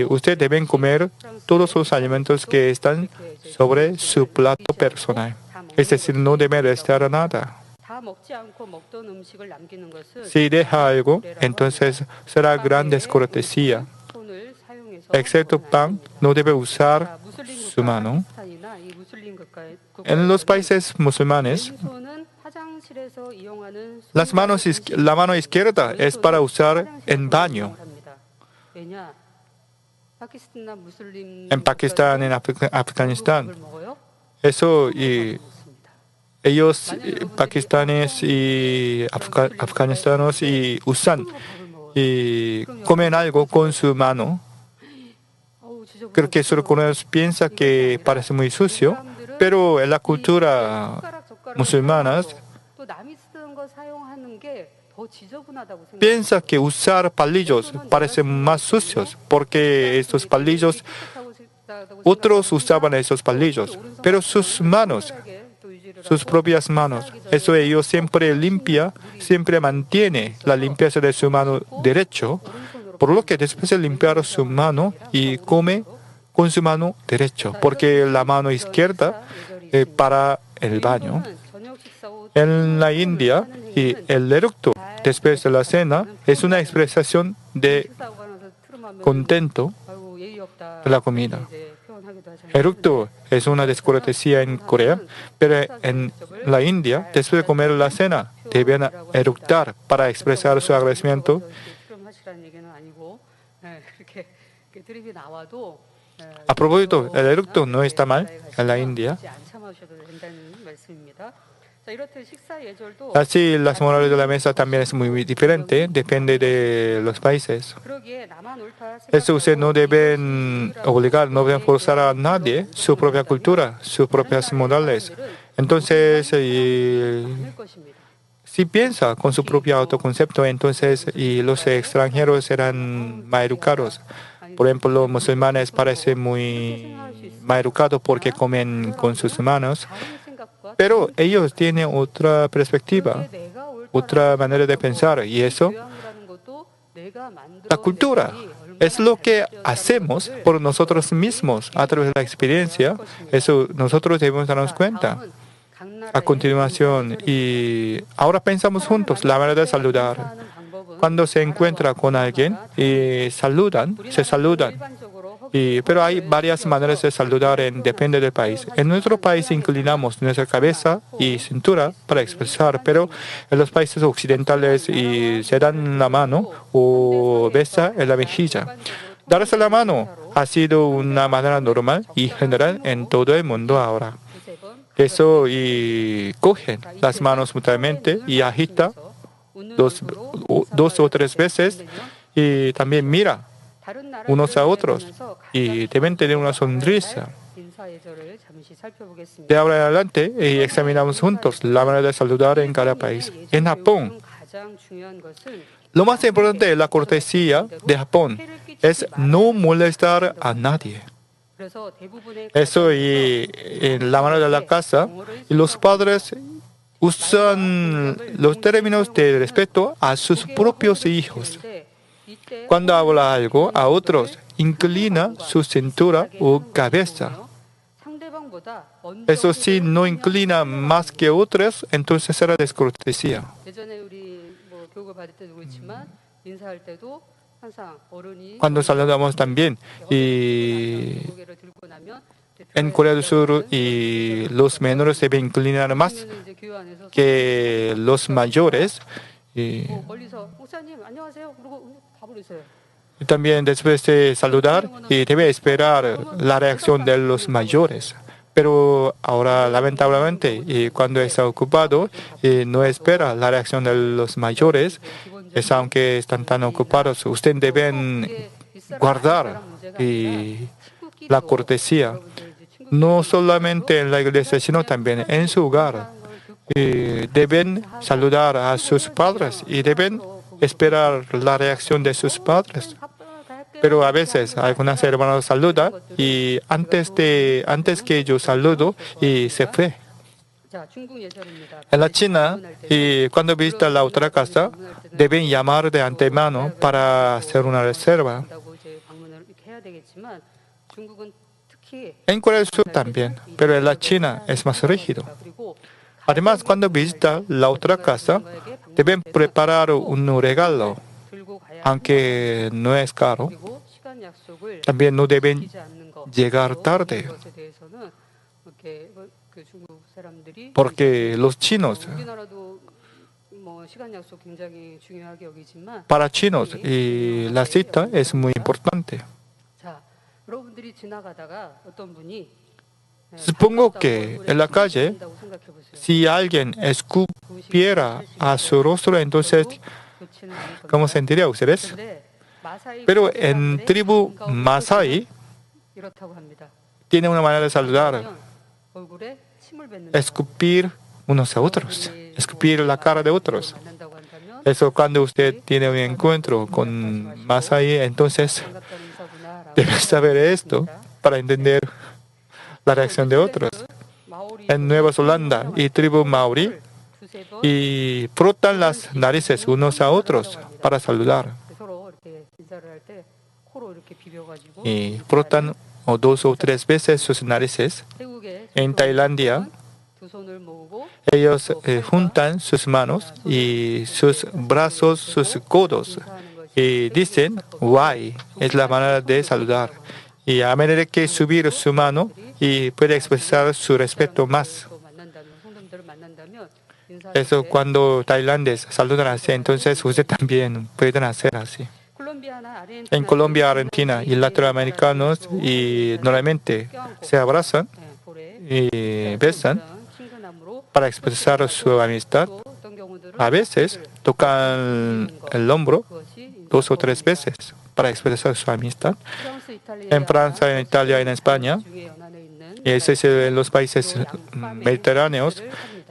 usted deben comer todos los alimentos que están sobre su plato personal. Es decir, no debe restar nada. Si deja algo, entonces será gran descortesía. Excepto pan, no debe usar su mano. En los países musulmanes, la mano izquierda es para usar en baño. En Pakistán, en Afganistán. Eso ellos, pakistaníes y afganistanos, usan y comen algo con su mano. Creo que surcoreanos piensan que parece muy sucio, pero en la cultura musulmana piensa que usar palillos parece más sucios, porque estos palillos, otros usaban esos palillos, pero sus manos, sus propias manos, eso ellos siempre limpia, siempre mantiene la limpieza de su mano derecho, por lo que después de limpiar su mano y come con su mano derecha, porque la mano izquierda para el baño. En la India, el eructo después de la cena es una expresión de contento de la comida. Eructo es una descortesía en Corea, pero en la India, después de comer la cena, deben eructar para expresar su agradecimiento. A propósito, el eructo no está mal en la India. Así, las morales de la mesa también es muy diferente, depende de los países. Eso usted no deben obligar, no deben forzar a nadie su propia cultura, sus propias modales. Entonces, si piensa con su propio autoconcepto, entonces los extranjeros serán más educados. Por ejemplo, los musulmanes parecen muy más educados porque comen con sus manos, pero ellos tienen otra perspectiva, otra manera de pensar, y eso, la cultura Es lo que hacemos por nosotros mismos a través de la experiencia. Eso nosotros debemos darnos cuenta. A continuación, y ahora pensamos juntos la manera de saludar. Cuando se encuentra con alguien y se saludan. Pero hay varias maneras de saludar, depende del país. En nuestro país inclinamos nuestra cabeza y cintura para expresar, pero en los países occidentales se dan la mano o besa en la mejilla. Darse la mano ha sido una manera normal y general en todo el mundo ahora. Eso y cogen las manos mutuamente y agita dos o tres veces y también mira unos a otros y deben tener una sonrisa. De ahora en adelante examinamos juntos la manera de saludar en cada país. En Japón, lo más importante de la cortesía de Japón es no molestar a nadie. Eso y en la manera de la casa, y los padres usan los términos de respeto a sus propios hijos. Cuando habla algo a otros, inclina su cintura o cabeza. Eso sí, no inclina más que otros, entonces será descortesía. Cuando saludamos también, y en Corea del Sur, y los menores deben inclinar más que los mayores. Y también después de saludar, y debe esperar la reacción de los mayores. Pero ahora, lamentablemente, cuando está ocupado, no espera la reacción de los mayores. Es aunque están tan ocupados, ustedes deben guardar la cortesía, no solamente en la iglesia, sino también en su hogar. Deben saludar a sus padres y deben esperar la reacción de sus padres. Pero a veces algunas hermanas saludan y antes que yo saludo y se fue. En la China, cuando visita la otra casa, deben llamar de antemano para hacer una reserva. En Corea del Sur también, pero en la China es más rígido. Además, cuando visita la otra casa, deben preparar un regalo, aunque no es caro. También no deben llegar tarde, porque los chinos, para chinos, la cita es muy importante. Supongo que en la calle, si alguien escupiera a su rostro, entonces, ¿cómo sentiría ustedes? Pero en tribu Masái, tiene una manera de saludar: escupir unos a otros, escupir la cara de otros. Eso cuando usted tiene un encuentro con Masái, entonces debe saber esto para entender la reacción de otros. En Nueva Zelanda y tribu Maori, y frotan las narices unos a otros para saludar. Y frotan dos o tres veces sus narices. En Tailandia, ellos juntan sus manos y sus brazos, sus codos, y dicen "Wai", es la manera de saludar. Y a medida que subir su mano y puede expresar su respeto más. Eso cuando tailandeses saludan así, entonces usted también pueden hacer así. En Colombia, Argentina y latinoamericanos y normalmente se abrazan y besan para expresar su amistad. A veces tocan el hombro dos o tres veces para expresar su amistad. En Francia, en Italia, en España, y ese es en los países mediterráneos,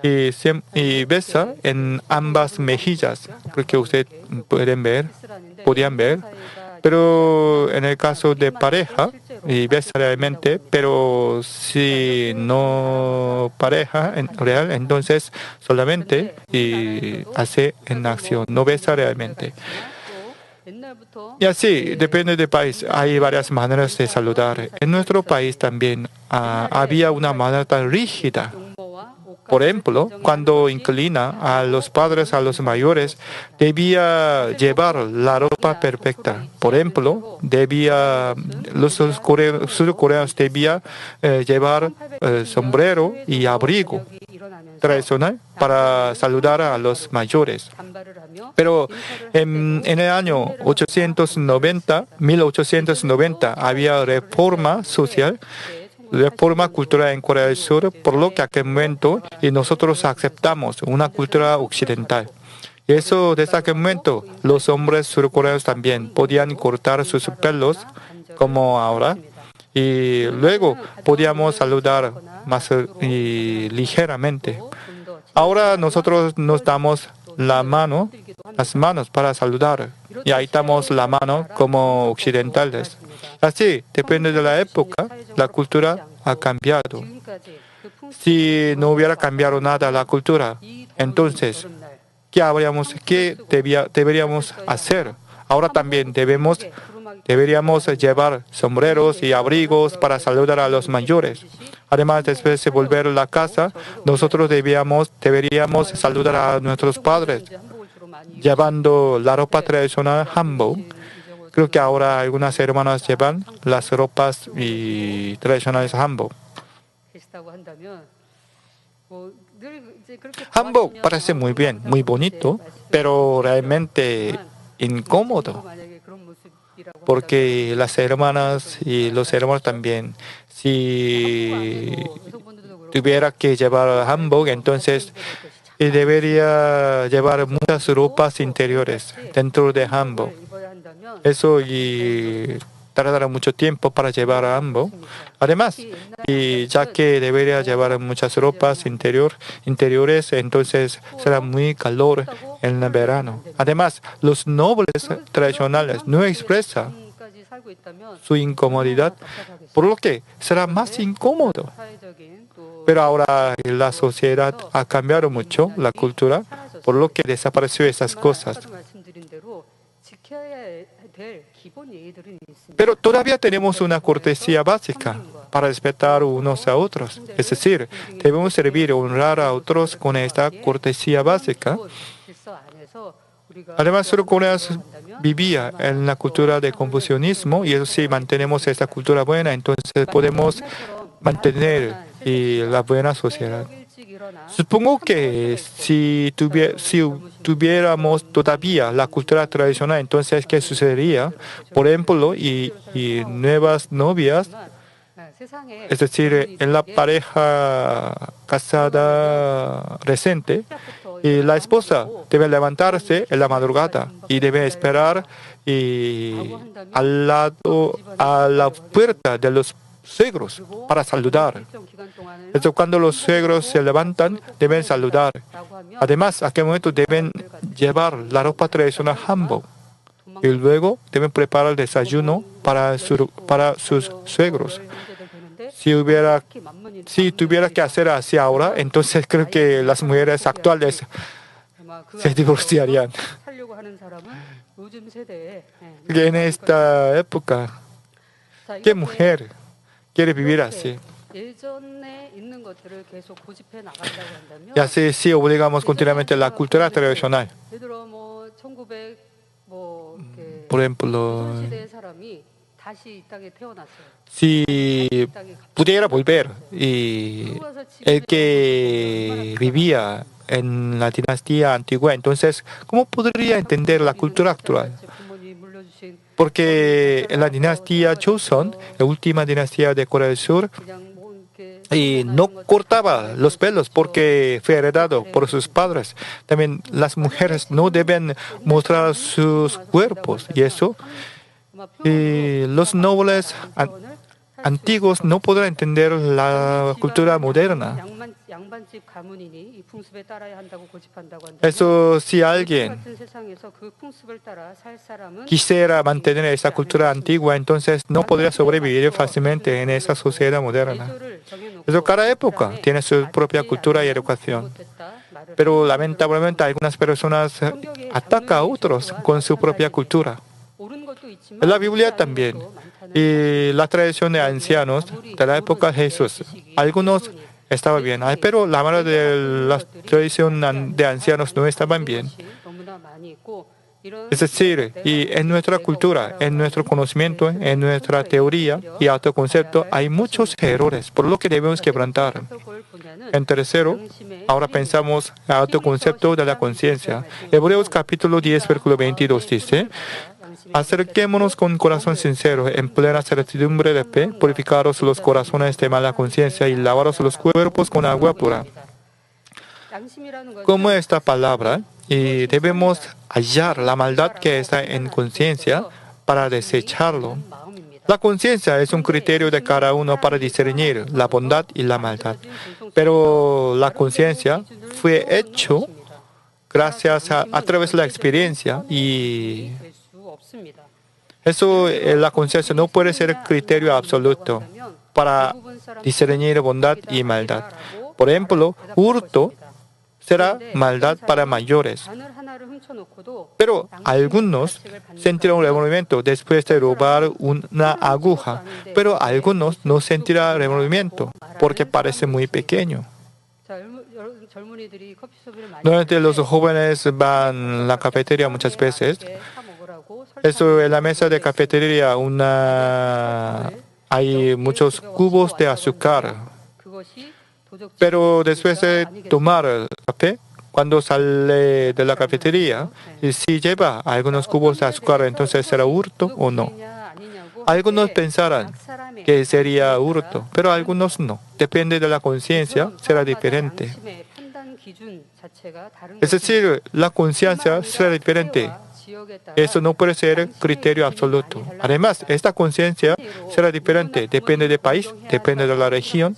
y besa en ambas mejillas, porque ustedes podían ver, pero en el caso de pareja, y besa realmente, pero si no pareja en real, entonces solamente hace en acción, no besa realmente. Y así, depende del país. Hay varias maneras de saludar. En nuestro país también había una manera tan rígida. Por ejemplo, cuando inclina a los padres, a los mayores, debía llevar la ropa perfecta. Por ejemplo, los surcoreanos debían llevar sombrero y abrigo tradicional para saludar a los mayores. Pero en el año 1890, había reforma social, reforma cultural en Corea del Sur, por lo que a aquel momento y nosotros aceptamos una cultura occidental. Y eso, desde aquel momento, los hombres surcoreanos también podían cortar sus pelos como ahora. Y luego podíamos saludar más ligeramente. Ahora nosotros nos damos las manos para saludar. Y ahí damos la mano como occidentales. Así, depende de la época, la cultura ha cambiado. Si no hubiera cambiado nada la cultura, entonces, ¿qué deberíamos hacer? Ahora también deberíamos llevar sombreros y abrigos para saludar a los mayores. Además, después de volver a la casa, nosotros deberíamos saludar a nuestros padres, llevando la ropa tradicional hanbok. Creo que ahora algunas hermanas llevan las ropas tradicionales hanbok. Hanbok parece muy bien, muy bonito, pero realmente incómodo. Porque las hermanas y los hermanos también, si tuviera que llevar hanbok, entonces debería llevar muchas ropas interiores dentro de hanbok. Eso tardará mucho tiempo para llevar hanbok. Además, ya que debería llevar muchas ropas interiores, entonces será muy calor en el verano. Además, los nobles tradicionales no expresan su incomodidad, por lo que será más incómodo. Pero ahora la sociedad ha cambiado mucho, la cultura, por lo que desapareció esas cosas. Pero todavía tenemos una cortesía básica para respetar unos a otros. Es decir, debemos servir y honrar a otros con esta cortesía básica. Además, Surcorea vivía en la cultura de confucianismo y eso sí, mantenemos esta cultura buena, entonces podemos mantener la buena sociedad. Supongo que si tuviéramos todavía la cultura tradicional, entonces, ¿qué sucedería? Por ejemplo, nuevas novias, es decir, en la pareja casada reciente, y la esposa debe levantarse en la madrugada y debe esperar a la puerta de los suegros para saludar. Entonces, cuando los suegros se levantan, deben saludar. Además, a aquel momento deben llevar la ropa tradicional hanbok y luego deben preparar el desayuno para sus suegros. Si tuviera que hacer así ahora, entonces creo que las mujeres actuales se divorciarían. En esta época, ¿qué mujer quiere vivir así? Y así sí obligamos continuamente la cultura tradicional. Por ejemplo, si pudiera volver y el que vivía en la dinastía antigua, entonces, ¿cómo podría entender la cultura actual? Porque en la dinastía Joseon, la última dinastía de Corea del Sur, no cortaba los pelos porque fue heredado por sus padres. También las mujeres no deben mostrar sus cuerpos y eso. Los nobles antiguos no podrán entender la cultura moderna. Eso, si alguien quisiera mantener esa cultura antigua, entonces no podría sobrevivir fácilmente en esa sociedad moderna. Eso, cada época tiene su propia cultura y educación. Pero lamentablemente algunas personas atacan a otros con su propia cultura. En la Biblia también. Y la tradición de ancianos de la época de Jesús. Algunos estaban bien, pero la mayoría de la tradición de ancianos no estaban bien. Es decir, y en nuestra cultura, en nuestro conocimiento, en nuestra teoría y autoconcepto hay muchos errores, por lo que debemos quebrantar. En tercero, ahora pensamos en el autoconcepto de la conciencia. Hebreos capítulo 10, versículo 22 dice: acerquémonos con corazón sincero, en plena certidumbre de fe, purificaros los corazones de mala conciencia y lavaros los cuerpos con agua pura. Como esta palabra, y debemos hallar la maldad que está en conciencia para desecharlo. La conciencia es un criterio de cada uno para discernir la bondad y la maldad. Pero la conciencia fue hecho gracias a través de la experiencia y eso, la conciencia no puede ser criterio absoluto para discernir bondad y maldad. Por ejemplo, hurto será maldad para mayores. Pero algunos sentirán remordimiento después de robar una aguja, pero algunos no sentirán remordimiento porque parece muy pequeño. Normalmente los jóvenes van a la cafetería muchas veces. Eso, en la mesa de cafetería hay muchos cubos de azúcar. Pero después de tomar café, cuando sale de la cafetería, y si lleva algunos cubos de azúcar, entonces será hurto o no. Algunos pensarán que sería hurto, pero algunos no. Depende de la conciencia, será diferente. Es decir, la conciencia será diferente. Eso no puede ser criterio absoluto. Además, esta conciencia será diferente. Depende del país, depende de la región,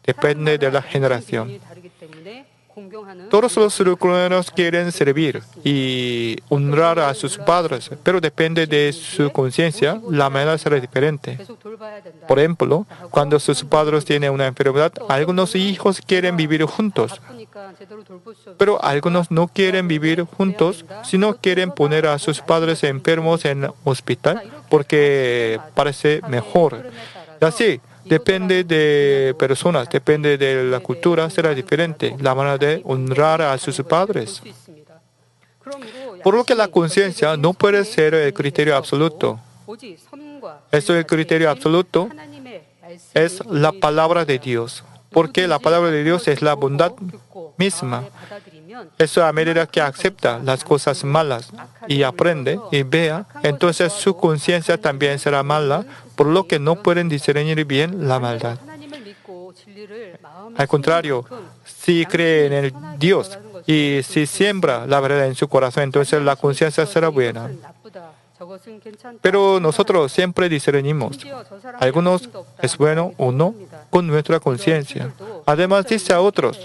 depende de la generación. Todos los ucranianos quieren servir y honrar a sus padres, pero depende de su conciencia, la manera será diferente. Por ejemplo, cuando sus padres tienen una enfermedad, algunos hijos quieren vivir juntos, pero algunos no quieren vivir juntos, sino quieren poner a sus padres enfermos en el hospital porque parece mejor. Y así, depende de personas, depende de la cultura, será diferente la manera de honrar a sus padres. Por lo que la conciencia no puede ser el criterio absoluto. Eso, el criterio absoluto es la palabra de Dios, porque la palabra de Dios es la bondad misma. Eso, a medida que acepta las cosas malas y aprende y vea, entonces su conciencia también será mala, por lo que no pueden discernir bien la maldad. Al contrario, si cree en el Dios y si siembra la verdad en su corazón, entonces la conciencia será buena. Pero nosotros siempre discernimos. Algunos es bueno o no con nuestra conciencia. Además dice a otros: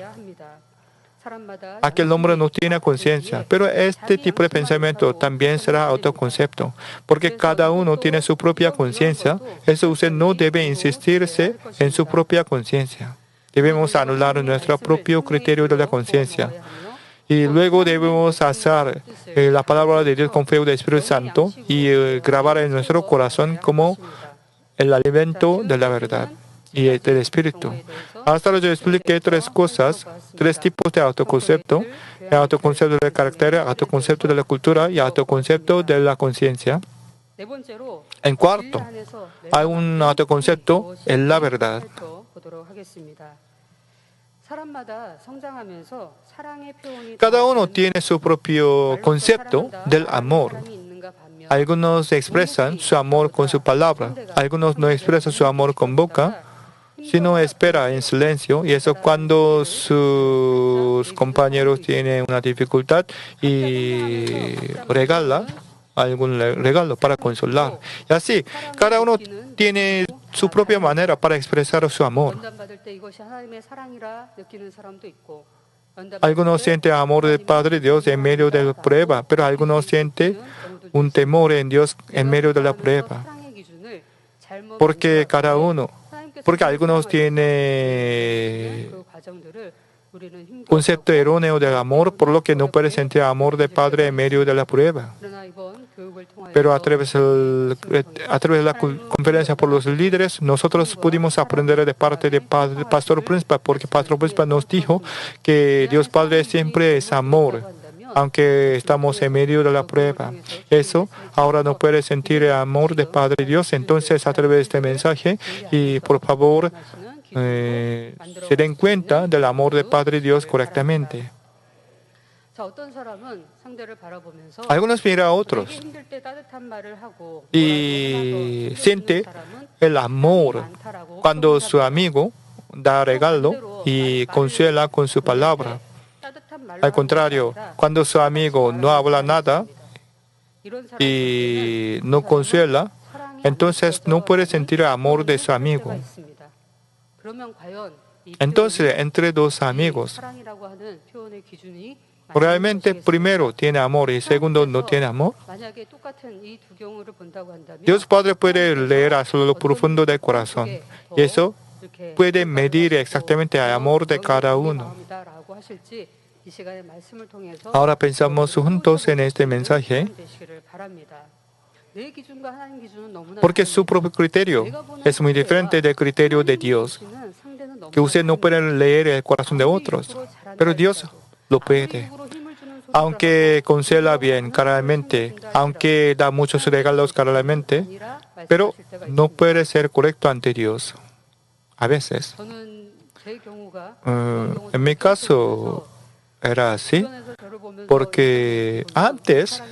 aquel hombre no tiene conciencia, pero este tipo de pensamiento también será autoconcepto, porque cada uno tiene su propia conciencia. Eso usted no debe insistirse en su propia conciencia. Debemos anular nuestro propio criterio de la conciencia. Y luego debemos hacer la palabra de Dios con fe del Espíritu Santo y grabar en nuestro corazón como el alimento de la verdad y del Espíritu. Hasta ahora yo expliqué tres cosas, tres tipos de autoconcepto: el autoconcepto del carácter, el autoconcepto de la cultura y el autoconcepto de la conciencia. En cuarto, hay un autoconcepto en la verdad. Cada uno tiene su propio concepto del amor. Algunos expresan su amor con su palabra, algunos no expresan su amor con boca, sino espera en silencio, y eso cuando sus compañeros tienen una dificultad y regala algún regalo para consolar. Y así, cada uno tiene su propia manera para expresar su amor. Algunos sienten amor del Padre Dios en medio de la prueba, pero algunos sienten un temor en Dios en medio de la prueba. Porque algunos tienen concepto erróneo del amor, por lo que no puede sentir amor de padre en medio de la prueba. Pero a través de la conferencia por los líderes, nosotros pudimos aprender de parte de Pastor Principal, porque Pastor Principal nos dijo que Dios Padre siempre es amor, aunque estamos en medio de la prueba. Eso ahora no puede sentir el amor de Padre Dios. Entonces, a través de este mensaje, y por favor, se den cuenta del amor de Padre Dios correctamente. Algunos miran a otros y siente el amor cuando su amigo da regalo y consuela con su palabra. Al contrario, cuando su amigo no habla nada y no consuela, entonces no puede sentir el amor de su amigo. Entonces, entre dos amigos, realmente primero tiene amor y segundo no tiene amor. Dios Padre puede leer hasta lo profundo del corazón y eso puede medir exactamente el amor de cada uno. Ahora pensamos juntos en este mensaje, porque su propio criterio es muy diferente del criterio de Dios, que usted no puede leer el corazón de otros, pero Dios lo puede. Aunque consuela bien carnalmente, aunque da muchos regalos carnalmente, pero no puede ser correcto ante Dios. A veces. En mi caso era así, porque antes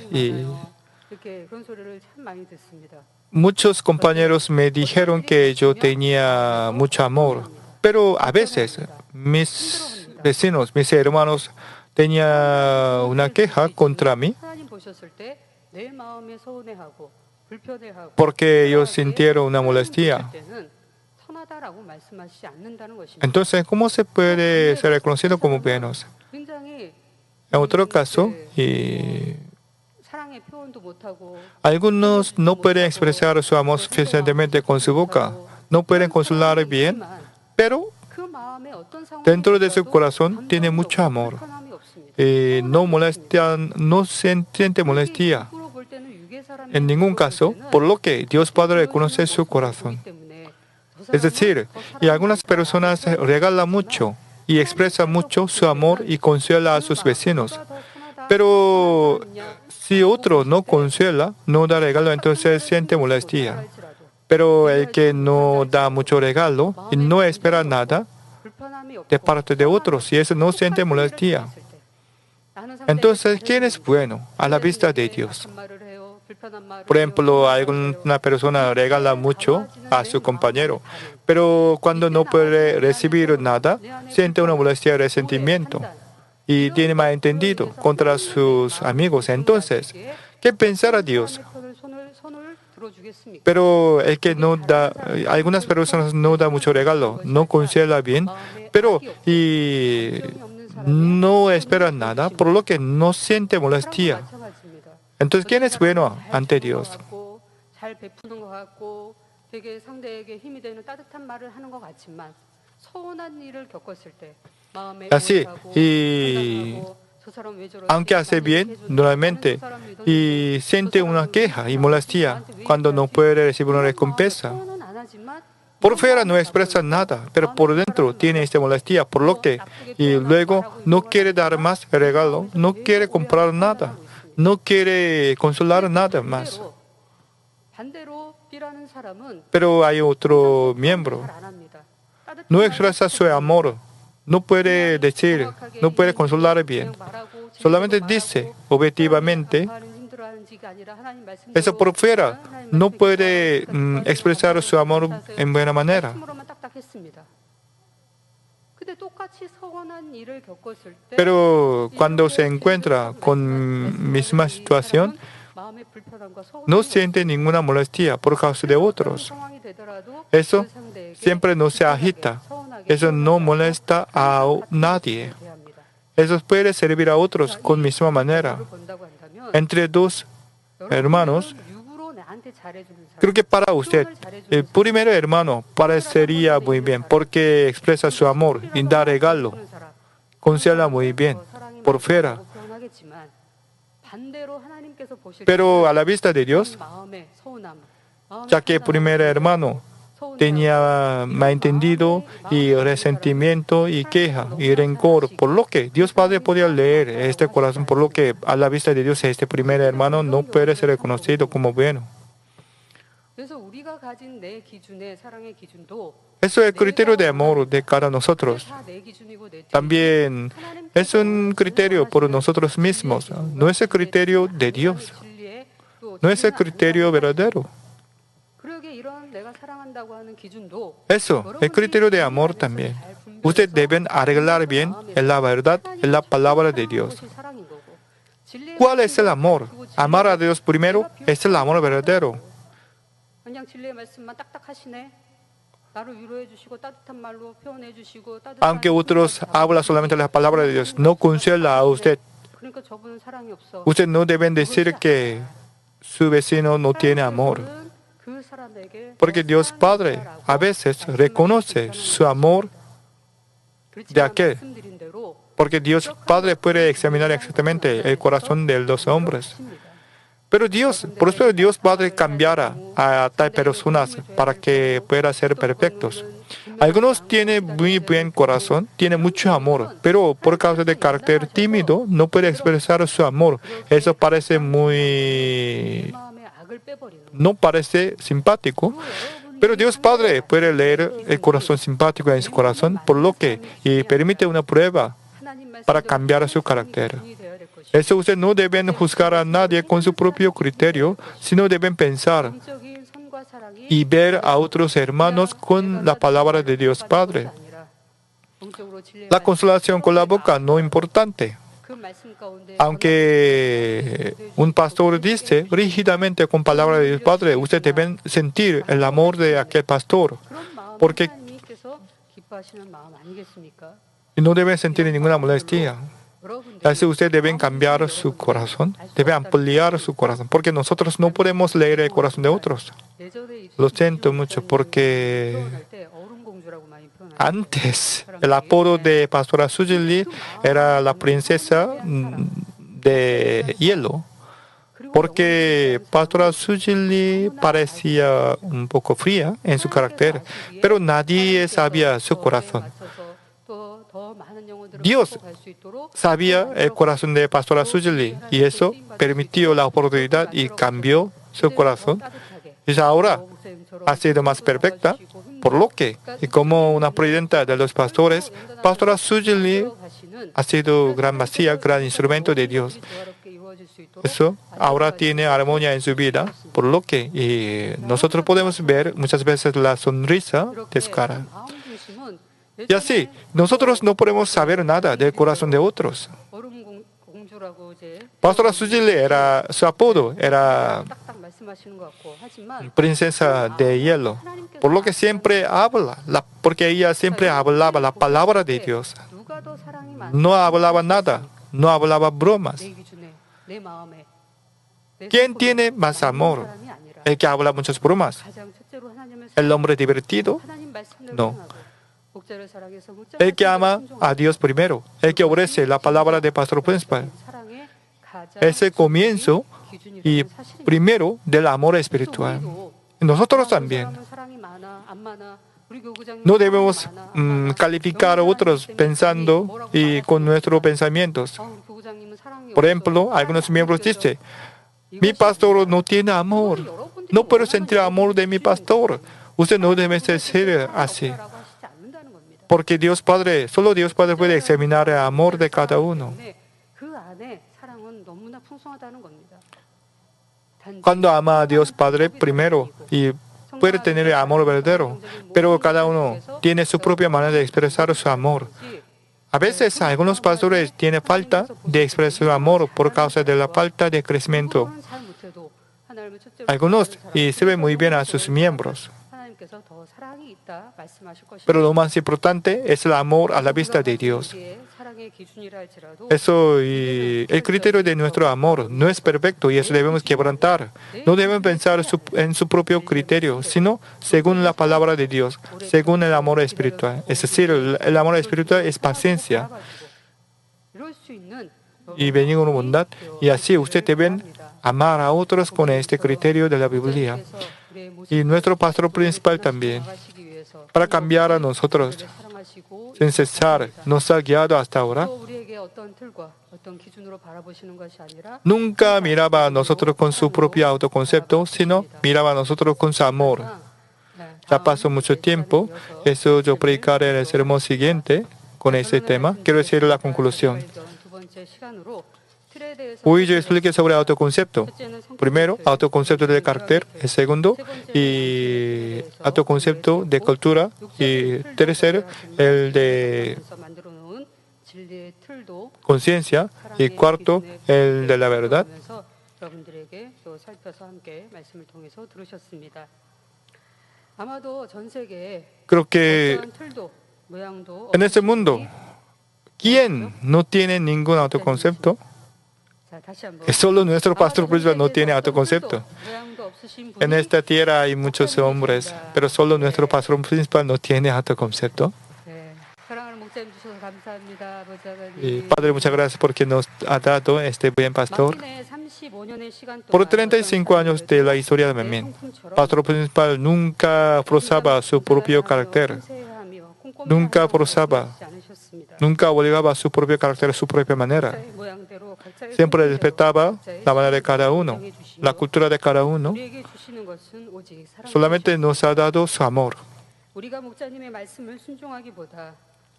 muchos compañeros me dijeron que yo tenía mucho amor, pero a veces mis vecinos, mis hermanos, tenían una queja contra mí porque ellos sintieron una molestia. Entonces, ¿cómo se puede ser reconocido como buenos? En otro caso, algunos no pueden expresar su amor suficientemente con su boca, no pueden consolar bien, pero dentro de su corazón tiene mucho amor. No siente molestia en ningún caso, por lo que Dios Padre conoce su corazón. Es decir, y algunas personas regalan mucho y expresan mucho su amor y consuela a sus vecinos. Pero si otro no consuela, no da regalo, entonces siente molestia. Pero el que no da mucho regalo y no espera nada de parte de otros, y eso no siente molestia. Entonces, ¿quién es bueno a la vista de Dios? Por ejemplo, alguna persona regala mucho a su compañero, pero cuando no puede recibir nada, siente una molestia de resentimiento y tiene malentendido contra sus amigos. Entonces, ¿qué pensará Dios? Pero el que no da, algunas personas no da mucho regalo, no consuela bien, pero no espera nada, por lo que no siente molestia. Entonces, ¿quién es bueno ante Dios? Así, y aunque hace bien, normalmente, y siente una queja y molestia cuando no puede recibir una recompensa. Por fuera no expresa nada, pero por dentro tiene esta molestia, por lo que, y luego no quiere dar más regalo, no quiere comprar nada, no quiere consolar nada más. Pero hay otro miembro, no expresa su amor, no puede decir, no puede consolar bien. Solamente dice objetivamente, eso por fuera, no puede expresar su amor en buena manera. Pero cuando se encuentra con misma situación, no siente ninguna molestia por causa de otros. Eso siempre no se agita. Eso no molesta a nadie. Eso puede servir a otros con misma manera. Entre dos hermanos, creo que para usted, el primer hermano parecería muy bien porque expresa su amor y da regalo conserva muy bien por fuera. Pero a la vista de Dios, ya que el primer hermano tenía malentendido y resentimiento y queja y rencor, por lo que Dios Padre podía leer este corazón, por lo que a la vista de Dios este primer hermano no puede ser reconocido como bueno. Eso es el criterio de amor de cada nosotros. También es un criterio por nosotros mismos. No es el criterio de Dios. No es el criterio verdadero. Eso, el criterio de amor también. Ustedes deben arreglar bien en la verdad, en la palabra de Dios. ¿Cuál es el amor? Amar a Dios primero es el amor verdadero. Aunque otros hablan solamente la palabra de Dios, no consuela a usted. Usted no deben decir que su vecino no tiene amor. Porque Dios Padre a veces reconoce su amor de aquel. Porque Dios Padre puede examinar exactamente el corazón de los hombres. Pero por eso Dios Padre cambiará a tal personas para que puedan ser perfectos. Algunos tienen muy buen corazón, tienen mucho amor, pero por causa de carácter tímido no puede expresar su amor. Eso parece no parece simpático, pero Dios Padre puede leer el corazón simpático en su corazón, por lo que y permite una prueba para cambiar su carácter. Eso ustedes no deben juzgar a nadie con su propio criterio, sino deben pensar y ver a otros hermanos con la palabra de Dios Padre. La consolación con la boca no es importante. Aunque un pastor dice rígidamente con palabra de Dios Padre, ustedes deben sentir el amor de aquel pastor, porque no deben sentir ninguna molestia. Así ustedes deben cambiar su corazón, deben ampliar su corazón, porque nosotros no podemos leer el corazón de otros. Lo siento mucho, porque antes el apodo de Pastora Sujili era la princesa de hielo, porque Pastora Sujili parecía un poco fría en su carácter, pero nadie sabía su corazón. Dios sabía el corazón de Pastora Sujili y eso permitió la oportunidad y cambió su corazón. Y ahora ha sido más perfecta, por lo que, y como una presidenta de los pastores, Pastora Sujili ha sido gran vacía, gran instrumento de Dios. Eso ahora tiene armonía en su vida, por lo que y nosotros podemos ver muchas veces la sonrisa de su cara. Y así, nosotros no podemos saber nada del corazón de otros. Pastora Sujili su apodo era princesa de hielo, por lo que siempre habla, porque ella siempre hablaba la palabra de Dios. No hablaba nada, no hablaba bromas. ¿Quién tiene más amor? ¿El que habla muchas bromas? ¿El hombre divertido? No. El que ama a Dios primero, el que obedece la palabra de pastor principal. Es el comienzo y primero del amor espiritual. Nosotros también. No debemos calificar a otros pensando y con nuestros pensamientos. Por ejemplo, algunos miembros dicen, mi pastor no tiene amor. No puedo sentir amor de mi pastor. Usted no debe ser así. Porque Dios Padre, solo Dios Padre puede examinar el amor de cada uno. Cuando ama a Dios Padre primero y puede tener el amor verdadero, pero cada uno tiene su propia manera de expresar su amor. A veces algunos pastores tienen falta de expresar su amor por causa de la falta de crecimiento. Algunos y sirven muy bien a sus miembros. Pero lo más importante es el amor a la vista de Dios. Eso y el criterio de nuestro amor no es perfecto y eso debemos quebrantar. No debemos pensar en su propio criterio, sino según la palabra de Dios, según el amor espiritual. Es decir, el amor espiritual es paciencia. y benigna bondad, y así ustedes deben amar a otros con este criterio de la Biblia. Y nuestro pastor principal también, para cambiar a nosotros, sin cesar, nos ha guiado hasta ahora. Nunca miraba a nosotros con su propio autoconcepto, sino miraba a nosotros con su amor. Ya pasó mucho tiempo, eso yo predicaré en el sermón siguiente con ese tema. Quiero decir la conclusión. Hoy yo expliqué sobre autoconcepto. Primero, autoconcepto de carácter. El segundo, y autoconcepto de cultura. Y tercero, el de conciencia. Y cuarto, el de la verdad. Creo que en este mundo, ¿quién no tiene ningún autoconcepto? Solo nuestro pastor principal no tiene autoconcepto. En esta tierra hay muchos hombres, pero solo nuestro pastor principal no tiene autoconcepto. Y Padre, muchas gracias porque nos ha dado este buen pastor. Por 35 años de la historia de Manmin, el pastor principal nunca forzaba su propio carácter. Nunca forzaba, nunca obligaba a su propio carácter, a su propia manera. Siempre respetaba la manera de cada uno, la cultura de cada uno. Solamente nos ha dado su amor.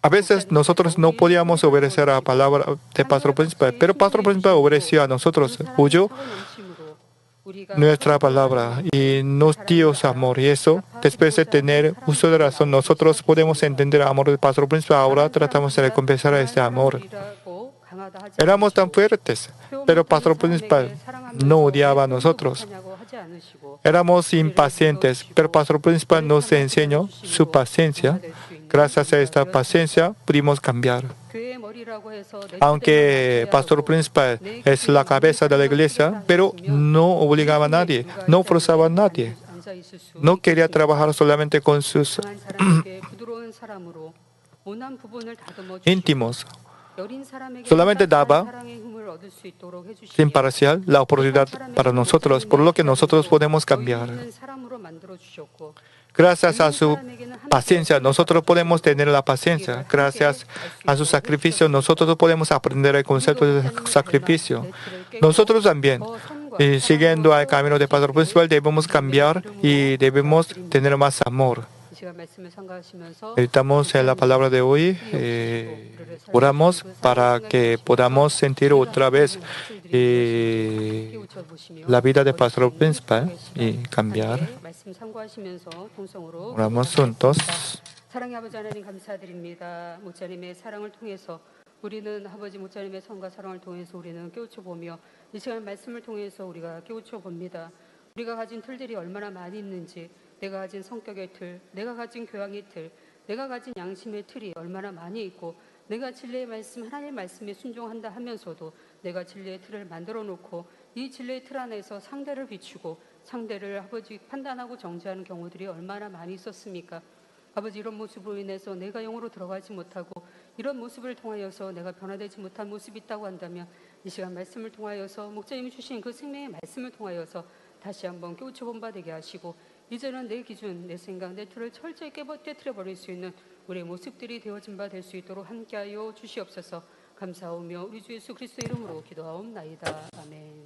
A veces nosotros no podíamos obedecer a la palabra del pastor principal, pero el pastor principal obedeció a nosotros, oyó nuestra palabra y nos dio su amor. Y eso, después de tener uso de razón, nosotros podemos entender el amor del pastor principal. Ahora tratamos de recompensar a este amor. Éramos tan fuertes, pero el pastor principal no odiaba a nosotros. Éramos impacientes, pero el pastor principal nos enseñó su paciencia. Gracias a esta paciencia pudimos cambiar. Aunque el pastor principal es la cabeza de la iglesia, pero no obligaba a nadie, no forzaba a nadie. No quería trabajar solamente con sus íntimos. Solamente daba, sin parcial, la oportunidad para nosotros, por lo que nosotros podemos cambiar. Gracias a su paciencia, nosotros podemos tener la paciencia. Gracias a su sacrificio, nosotros podemos aprender el concepto de sacrificio. Nosotros también, siguiendo el camino del pastor principal, debemos cambiar y debemos tener más amor. Meditamos en la palabra de hoy. Oramos para que podamos sentir otra vez la vida del pastor principal y cambiar. Oramos juntos. 사랑의 아버지 하나님 감사드립니다. 목자님의 사랑을 통해서 우리는 아버지 목자님의 성과 사랑을 통해서 우리는 깨우쳐 보며 이 시간 말씀을 통해서 우리가 깨우쳐 봅니다. 우리가 가진 틀들이 얼마나 많이 있는지, 내가 가진 성격의 틀, 내가 가진 교양의 틀, 내가 가진 양심의 틀이 얼마나 많이 있고, 내가 진리의 말씀, 하나님의 말씀에 순종한다 하면서도 내가 진리의 틀을 만들어 놓고 이 진리의 틀 안에서 상대를 비추고 상대를 아버지 판단하고 정죄하는 경우들이 얼마나 많이 있었습니까? 아버지, 이런 모습으로 인해서 내가 영으로 들어가지 못하고 이런 모습을 통하여서 내가 변화되지 못한 모습이 있다고 한다면 이 시간 말씀을 통하여서 목자님이 주신 그 생명의 말씀을 통하여서 다시 한번 깨우쳐본 바 되게 하시고, 이제는 내 기준, 내 생각, 내 틀을 철저히 깨트려버릴 수 있는 우리의 모습들이 되어진 바 될 수 있도록 함께하여 주시옵소서. 감사하며 우리 주 예수 그리스도 이름으로 기도하옵나이다. 아멘.